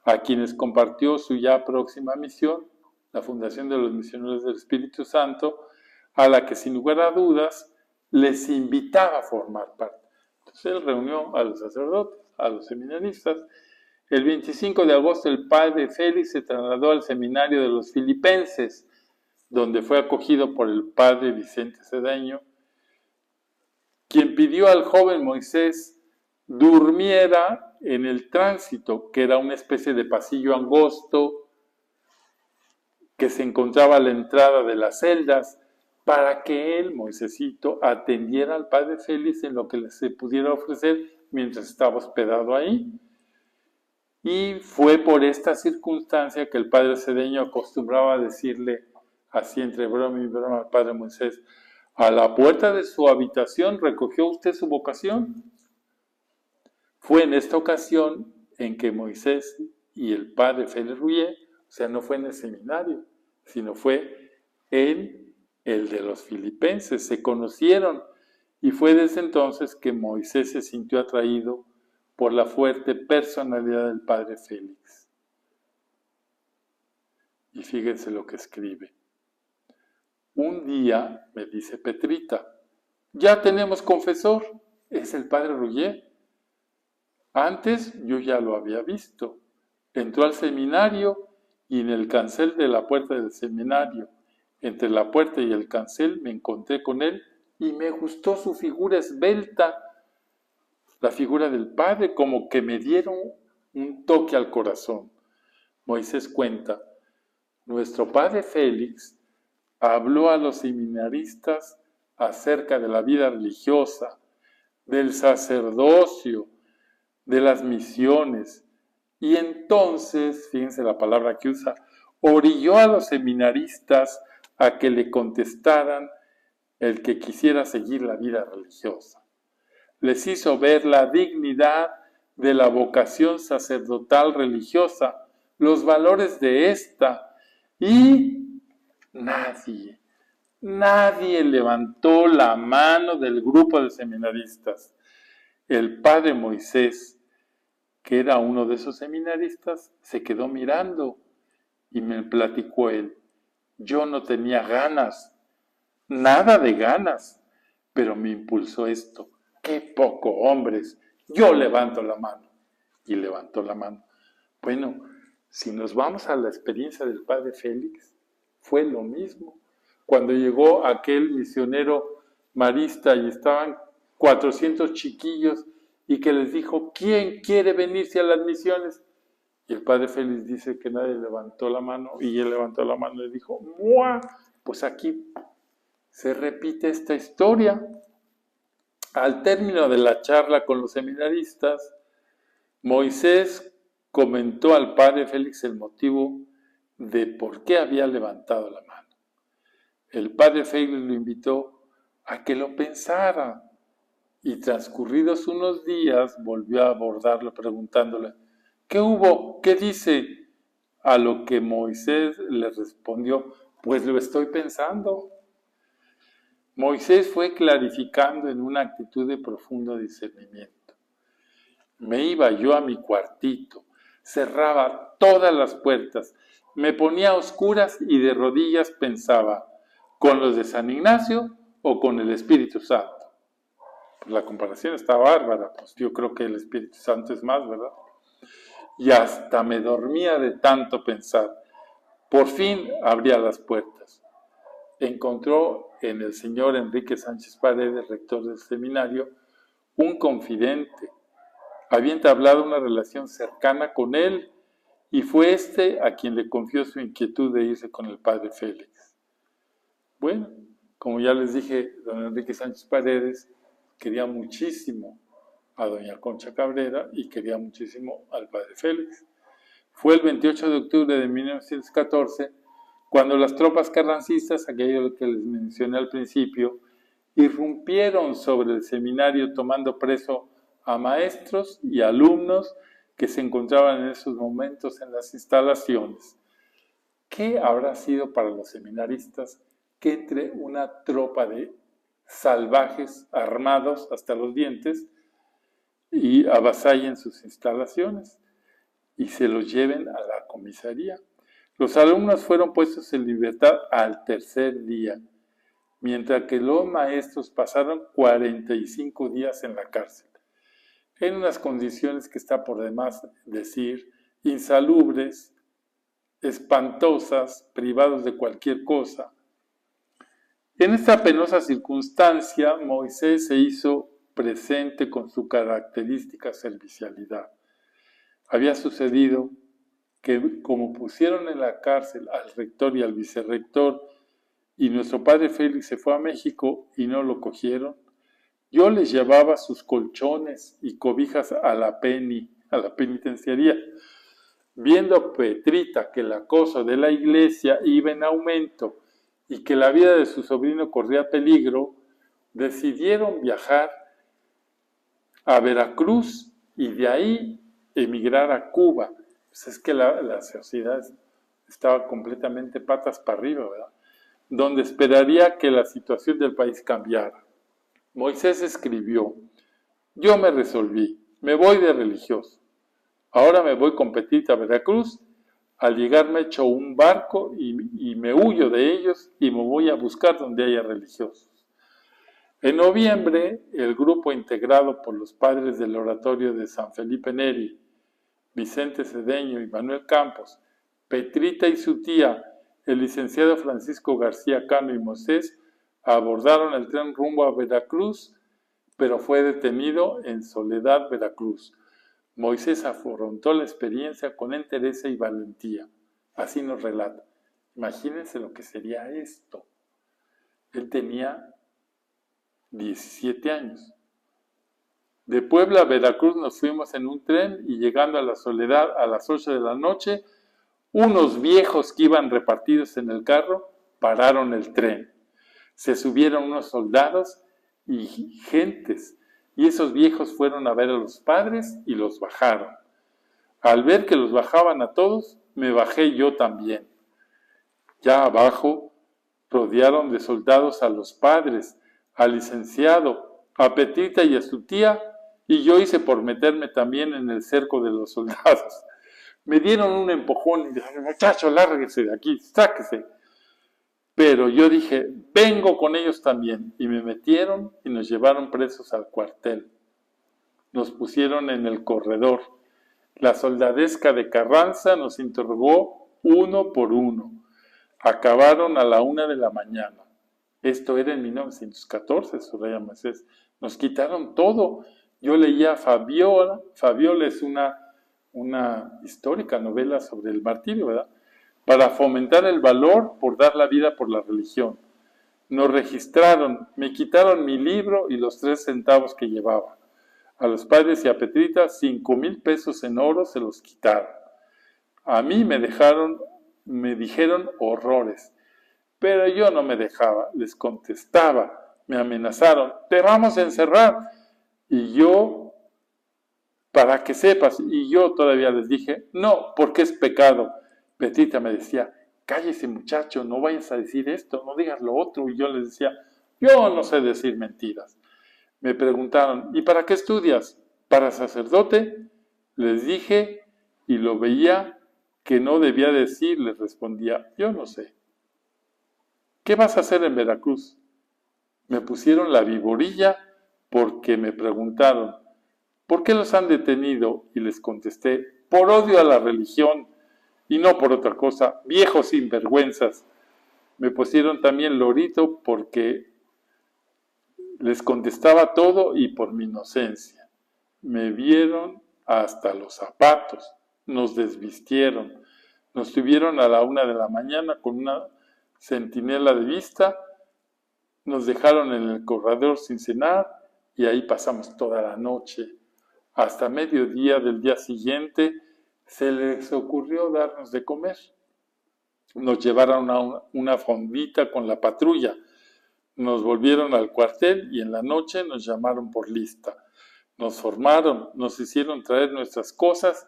Speaker 1: a quienes compartió su ya próxima misión, la fundación de los misioneros del Espíritu Santo, a la que sin lugar a dudas les invitaba a formar parte. Entonces él reunió a los sacerdotes, a los seminaristas. El 25 de agosto el padre Félix se trasladó al seminario de los filipenses, donde fue acogido por el padre Vicente Cedeño, quien pidió al joven Moisés durmiera en el tránsito, que era una especie de pasillo angosto que se encontraba a la entrada de las celdas, para que él, Moisésito, atendiera al padre Félix en lo que se pudiera ofrecer mientras estaba hospedado ahí. Y fue por esta circunstancia que el padre Cedeño acostumbraba a decirle, así entre broma y broma, al padre Moisés: a la puerta de su habitación recogió usted su vocación. Fue en esta ocasión en que Moisés y el padre Félix Rouillet, o sea, no fue en el seminario, sino fue en el de los filipenses, se conocieron, y fue desde entonces que Moisés se sintió atraído por la fuerte personalidad del padre Félix. Y fíjense lo que escribe. Un día me dice Petrita: ya tenemos confesor, es el padre Rouillet. Antes yo ya lo había visto. Entró al seminario y en el cancel de la puerta del seminario, entre la puerta y el cancel, me encontré con él y me gustó su figura esbelta, la figura del padre, como que me dieron un toque al corazón. Moisés cuenta: nuestro padre Félix habló a los seminaristas acerca de la vida religiosa, del sacerdocio, de las misiones, y entonces, fíjense la palabra que usa, orilló a los seminaristas a que le contestaran el que quisiera seguir la vida religiosa. Les hizo ver la dignidad de la vocación sacerdotal religiosa, los valores de esta, y nadie levantó la mano del grupo de seminaristas. El padre Moisés, que era uno de esos seminaristas, se quedó mirando y me platicó él. Yo no tenía ganas, nada de ganas, pero me impulsó esto. ¡Qué poco, hombres! Yo levanto la mano. Y levantó la mano. Bueno, si nos vamos a la experiencia del padre Félix, fue lo mismo. Cuando llegó aquel misionero marista y estaban 400 chiquillos y que les dijo, ¿quién quiere venirse a las misiones? Y el padre Félix dice que nadie levantó la mano y él levantó la mano y dijo, ¡mua! Pues aquí se repite esta historia. Al término de la charla con los seminaristas, Moisés comentó al padre Félix el motivo de por qué había levantado la mano. El padre Félix lo invitó a que lo pensara y transcurridos unos días volvió a abordarlo preguntándole, ¿qué hubo? ¿Qué dice? A lo que Moisés le respondió, pues lo estoy pensando. Moisés fue clarificando en una actitud de profundo discernimiento. Me iba yo a mi cuartito, cerraba todas las puertas, me ponía a oscuras y de rodillas pensaba, ¿con los de San Ignacio o con el Espíritu Santo? Pues la comparación está bárbara, pues yo creo que el Espíritu Santo es más, ¿verdad? Y hasta me dormía de tanto pensar. Por fin abría las puertas. Encontró en el señor Enrique Sánchez Paredes, rector del seminario, un confidente. Había entablado una relación cercana con él y fue este a quien le confió su inquietud de irse con el padre Félix. Bueno, como ya les dije, don Enrique Sánchez Paredes quería muchísimo a doña Concha Cabrera y quería muchísimo al padre Félix. Fue el 28 de octubre de 1914 cuando las tropas carrancistas, aquello que les mencioné al principio, irrumpieron sobre el seminario tomando preso a maestros y alumnos que se encontraban en esos momentos en las instalaciones. ¿Qué habrá sido para los seminaristas que entre una tropa de salvajes armados hasta los dientes y avasallen sus instalaciones y se los lleven a la comisaría? Los alumnos fueron puestos en libertad al tercer día, mientras que los maestros pasaron 45 días en la cárcel, en unas condiciones que está por demás decir, insalubres, espantosas, privados de cualquier cosa. En esta penosa circunstancia, Moisés se hizo presente con su característica servicialidad. Había sucedido que como pusieron en la cárcel al rector y al vicerrector y nuestro padre Félix se fue a México y no lo cogieron, yo les llevaba sus colchones y cobijas a la penitenciaría. Viendo a Petrita que el acoso de la iglesia iba en aumento y que la vida de su sobrino corría peligro, decidieron viajar a Veracruz y de ahí emigrar a Cuba. Pues es que la sociedad estaba completamente patas para arriba, ¿verdad? Donde esperaría que la situación del país cambiara. Moisés escribió, yo me resolví, me voy de religioso. Ahora me voy con Petrita a Veracruz. Al llegar me echo un barco y me huyo de ellos y me voy a buscar donde haya religiosos. En noviembre, el grupo integrado por los padres del oratorio de San Felipe Neri, Vicente Cedeño y Manuel Campos, Petrita y su tía, el licenciado Francisco García Cano y Moisés, abordaron el tren rumbo a Veracruz, pero fue detenido en Soledad, Veracruz. Moisés afrontó la experiencia con entereza y valentía. Así nos relata. Imagínense lo que sería esto. Él tenía 17 años. De Puebla a Veracruz nos fuimos en un tren y llegando a la Soledad a las 8 de la noche, Unos viejos que iban repartidos en el carro pararon el tren. Se subieron unos soldados y gentes, y esos viejos fueron a ver a los padres y los bajaron. Al ver que los bajaban a todos, me bajé yo también. Ya abajo, rodearon de soldados a los padres, al licenciado, a Petrita y a su tía, y yo hice por meterme también en el cerco de los soldados. Me dieron un empujón y dijeron, muchacho, lárguese de aquí, sáquese. Pero yo dije, vengo con ellos también. Y me metieron y nos llevaron presos al cuartel. Nos pusieron en el corredor. La soldadesca de Carranza nos interrogó uno por uno. Acabaron a la 1 de la mañana. Esto era en 1914, Soraya Macías. Nos quitaron todo. Yo leía Fabiola. Fabiola es una histórica novela sobre el martirio, ¿verdad? Para fomentar el valor por dar la vida por la religión. Nos registraron, me quitaron mi libro y los 3 centavos que llevaba. A los padres y a Petrita 5,000 pesos en oro se los quitaron. A mí me dijeron horrores, pero yo no me dejaba, les contestaba, me amenazaron, te vamos a encerrar. Y yo, para que sepas, y yo todavía les dije, no, porque es pecado. Petrita me decía, cállese muchacho, no vayas a decir esto, no digas lo otro. Y yo les decía, yo no sé decir mentiras. Me preguntaron, ¿y para qué estudias? ¿Para sacerdote? Les dije, y lo veía que no debía decir, les respondía, yo no sé. ¿Qué vas a hacer en Veracruz? Me pusieron la viborilla porque me preguntaron, ¿por qué los han detenido? Y les contesté, por odio a la religión y no por otra cosa, viejos sinvergüenzas. Me pusieron también lorito porque les contestaba todo y por mi inocencia. Me vieron hasta los zapatos, nos desvistieron, nos tuvieron a la 1 de la mañana con una centinela de vista, nos dejaron en el corredor sin cenar y ahí pasamos toda la noche. Hasta mediodía del día siguiente se les ocurrió darnos de comer. Nos llevaron a una fondita con la patrulla. Nos volvieron al cuartel y en la noche nos llamaron por lista. Nos formaron, nos hicieron traer nuestras cosas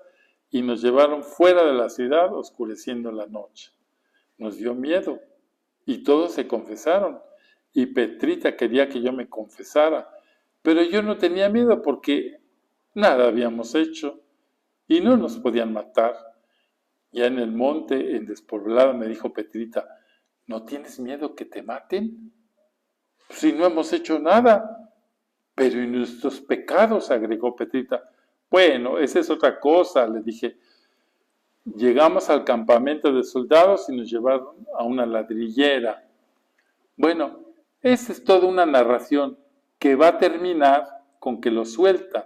Speaker 1: y nos llevaron fuera de la ciudad oscureciendo la noche. Nos dio miedo y todos se confesaron. Y Petrita quería que yo me confesara, pero yo no tenía miedo porque nada habíamos hecho y no nos podían matar. Ya en el monte, en Despoblado, me dijo Petrita, ¿no tienes miedo que te maten? Si no hemos hecho nada. Pero ¿y nuestros pecados? Agregó Petrita. Bueno, esa es otra cosa, le dije. Llegamos al campamento de soldados y nos llevaron a una ladrillera. Bueno, esa es toda una narración que va a terminar con que los sueltan.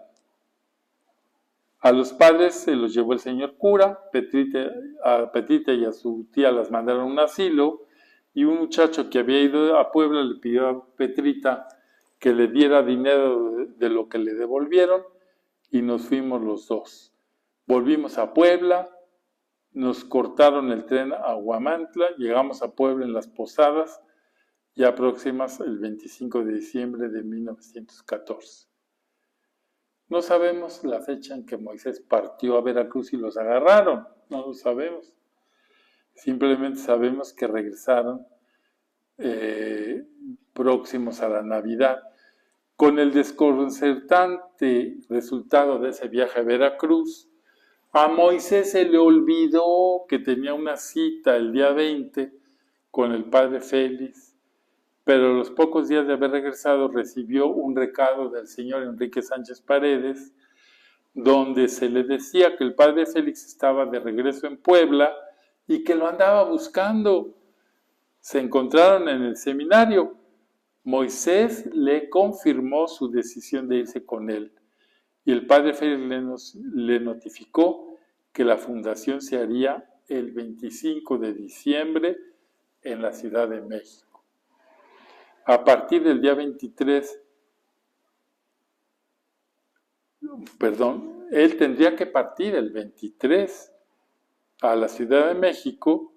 Speaker 1: A los padres se los llevó el señor cura, a Petrita y a su tía las mandaron a un asilo, y un muchacho que había ido a Puebla le pidió a Petrita que le diera dinero de lo que le devolvieron, y nos fuimos los dos. Volvimos a Puebla, nos cortaron el tren a Huamantla, llegamos a Puebla en las Posadas, ya próximas el 25 de diciembre de 1914. No sabemos la fecha en que Moisés partió a Veracruz y los agarraron, no lo sabemos. Simplemente sabemos que regresaron próximos a la Navidad. Con el desconcertante resultado de ese viaje a Veracruz, a Moisés se le olvidó que tenía una cita el día 20 con el padre Félix, pero a los pocos días de haber regresado recibió un recado del señor Enrique Sánchez Paredes, donde se le decía que el padre Félix estaba de regreso en Puebla y que lo andaba buscando. Se encontraron en el seminario. Moisés le confirmó su decisión de irse con él y el padre Félix le notificó que la fundación se haría el 25 de diciembre en la Ciudad de México. A partir del día 23, él tendría que partir el 23. a la Ciudad de México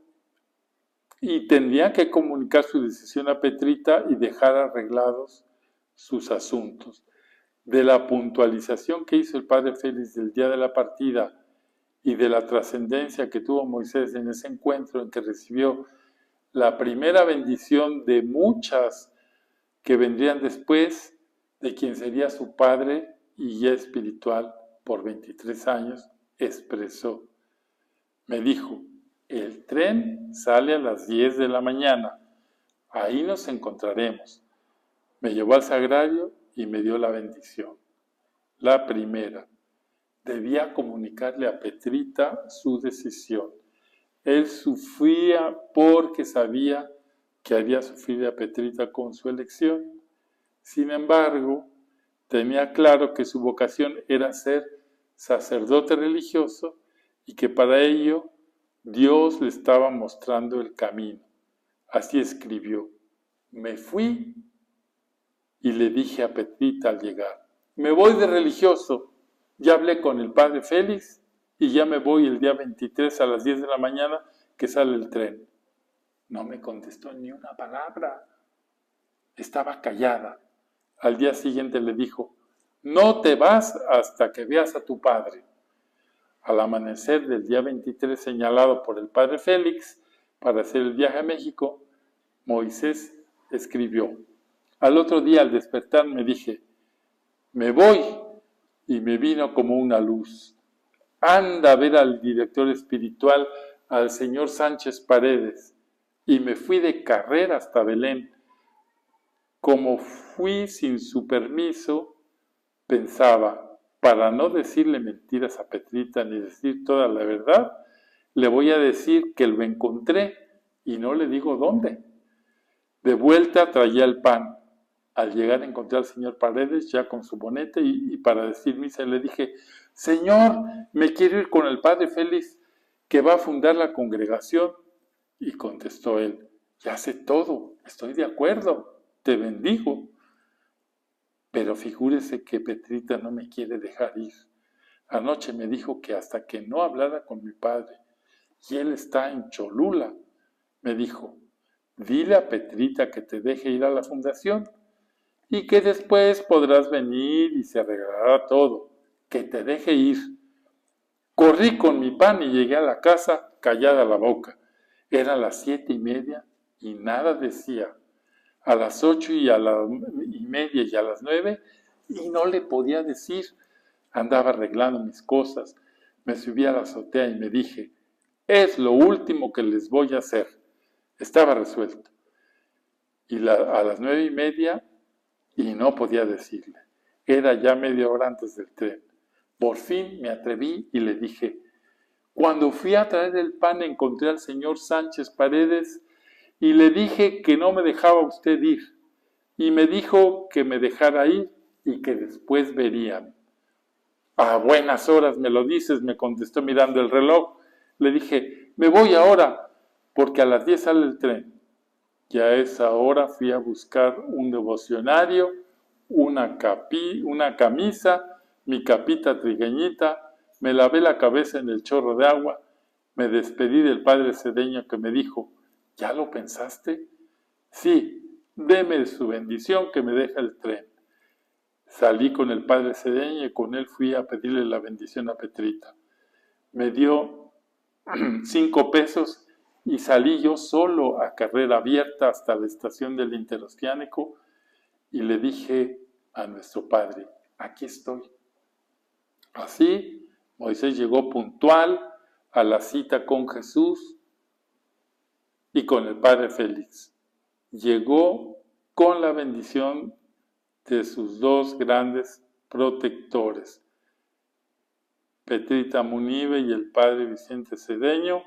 Speaker 1: y tendría que comunicar su decisión a Petrita y dejar arreglados sus asuntos. De la puntualización que hizo el padre Félix del día de la partida y de la trascendencia que tuvo Moisés en ese encuentro en que recibió la primera bendición de muchas que vendrían después, de quien sería su padre y guía espiritual por 23 años, expresó. Me dijo, el tren sale a las 10 de la mañana, ahí nos encontraremos. Me llevó al sagrario y me dio la bendición. La primera, debía comunicarle a Petrita su decisión. Él sufría porque sabía que había sufrido a Petrita con su elección. Sin embargo, tenía claro que su vocación era ser sacerdote religioso y que para ello Dios le estaba mostrando el camino. Así escribió, me fui y le dije a Petrita al llegar, me voy de religioso, ya hablé con el padre Félix y ya me voy el día 23 a las 10 de la mañana que sale el tren. No me contestó ni una palabra, estaba callada. Al día siguiente le dijo, no te vas hasta que veas a tu padre. Al amanecer del día 23 señalado por el padre Félix para hacer el viaje a México, Moisés escribió. Al otro día al despertar me dije, me voy, y me vino como una luz. Anda a ver al director espiritual, al señor Sánchez Paredes, y me fui de carrera hasta Belén. Como fui sin su permiso, pensaba, para no decirle mentiras a Petrita ni decir toda la verdad, le voy a decir que lo encontré y no le digo dónde. De vuelta traía el pan. Al llegar encontré al señor Paredes ya con su bonete y para decir misa le dije, Señor, me quiero ir con el padre Félix que va a fundar la congregación. Y contestó él, ya sé todo, estoy de acuerdo, te bendigo. Pero figúrese que Petrita no me quiere dejar ir. Anoche me dijo que hasta que no hablara con mi padre, y él está en Cholula, me dijo, dile a Petrita que te deje ir a la fundación y que después podrás venir y se arreglará todo, que te deje ir. Corrí con mi pan y llegué a la casa callada la boca. Eran las 7:30 y nada decía. A las 8:30 y a las 9 y no le podía decir. Andaba arreglando mis cosas. Me subí a la azotea y me dije, es lo último que les voy a hacer. Estaba resuelto. Y a las 9:30 y no podía decirle. Era ya media hora antes del tren. Por fin me atreví y le dije, cuando fui a traer el pan encontré al señor Sánchez Paredes y le dije que no me dejaba usted ir. Y me dijo que me dejara ir y que después verían. A buenas horas me lo dices, me contestó mirando el reloj. Le dije, me voy ahora, porque a las 10 sale el tren. Y a esa hora fui a buscar un devocionario, una camisa, mi capita trigueñita, me lavé la cabeza en el chorro de agua, me despedí del padre Cedeño que me dijo, ¿ya lo pensaste? Sí, deme su bendición que me deja el tren. Salí con el padre Cedeño y con él fui a pedirle la bendición a Petrita. Me dio 5 pesos y salí yo solo a carrera abierta hasta la estación del Interoceánico y le dije a nuestro padre, aquí estoy. Así, Moisés llegó puntual a la cita con Jesús y con el padre Félix. Llegó con la bendición de sus dos grandes protectores, Petrita Munive y el padre Vicente Cedeño,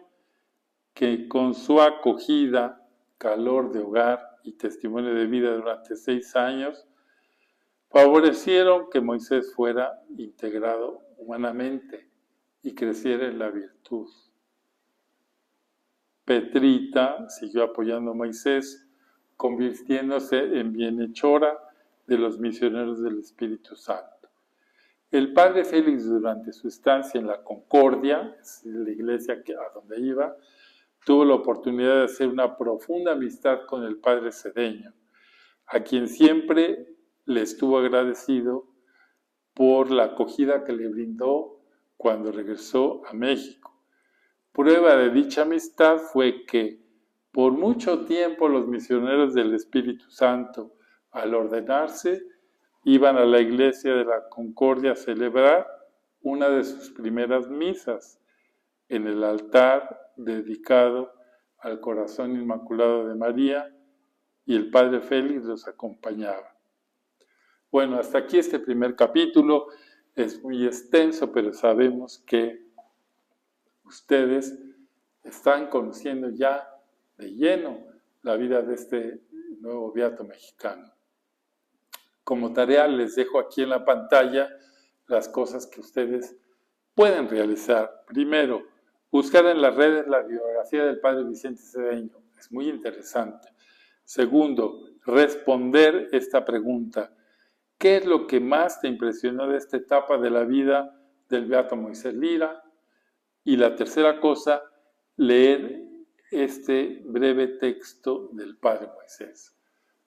Speaker 1: que con su acogida, calor de hogar y testimonio de vida durante 6 años, favorecieron que Moisés fuera integrado humanamente y creciera en la virtud. Petrita siguió apoyando a Moisés, convirtiéndose en bienhechora de los misioneros del Espíritu Santo. El padre Félix, durante su estancia en la Concordia, es la iglesia a donde iba, tuvo la oportunidad de hacer una profunda amistad con el padre Cedeño, a quien siempre le estuvo agradecido por la acogida que le brindó cuando regresó a México. Prueba de dicha amistad fue que por mucho tiempo los misioneros del Espíritu Santo, al ordenarse, iban a la iglesia de la Concordia a celebrar una de sus primeras misas en el altar dedicado al Corazón Inmaculado de María, y el padre Félix los acompañaba. Bueno, hasta aquí este primer capítulo. Es muy extenso, pero sabemos que ustedes están conociendo ya de lleno la vida de este nuevo beato mexicano. Como tarea les dejo aquí en la pantalla las cosas que ustedes pueden realizar. Primero, buscar en las redes la biografía del padre Vicente Cedeño. Es muy interesante. Segundo, responder esta pregunta. ¿Qué es lo que más te impresionó de esta etapa de la vida del beato Moisés Lira? Y la tercera cosa, leer este breve texto del padre Moisés.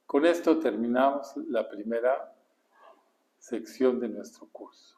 Speaker 1: Con esto terminamos la primera sección de nuestro curso.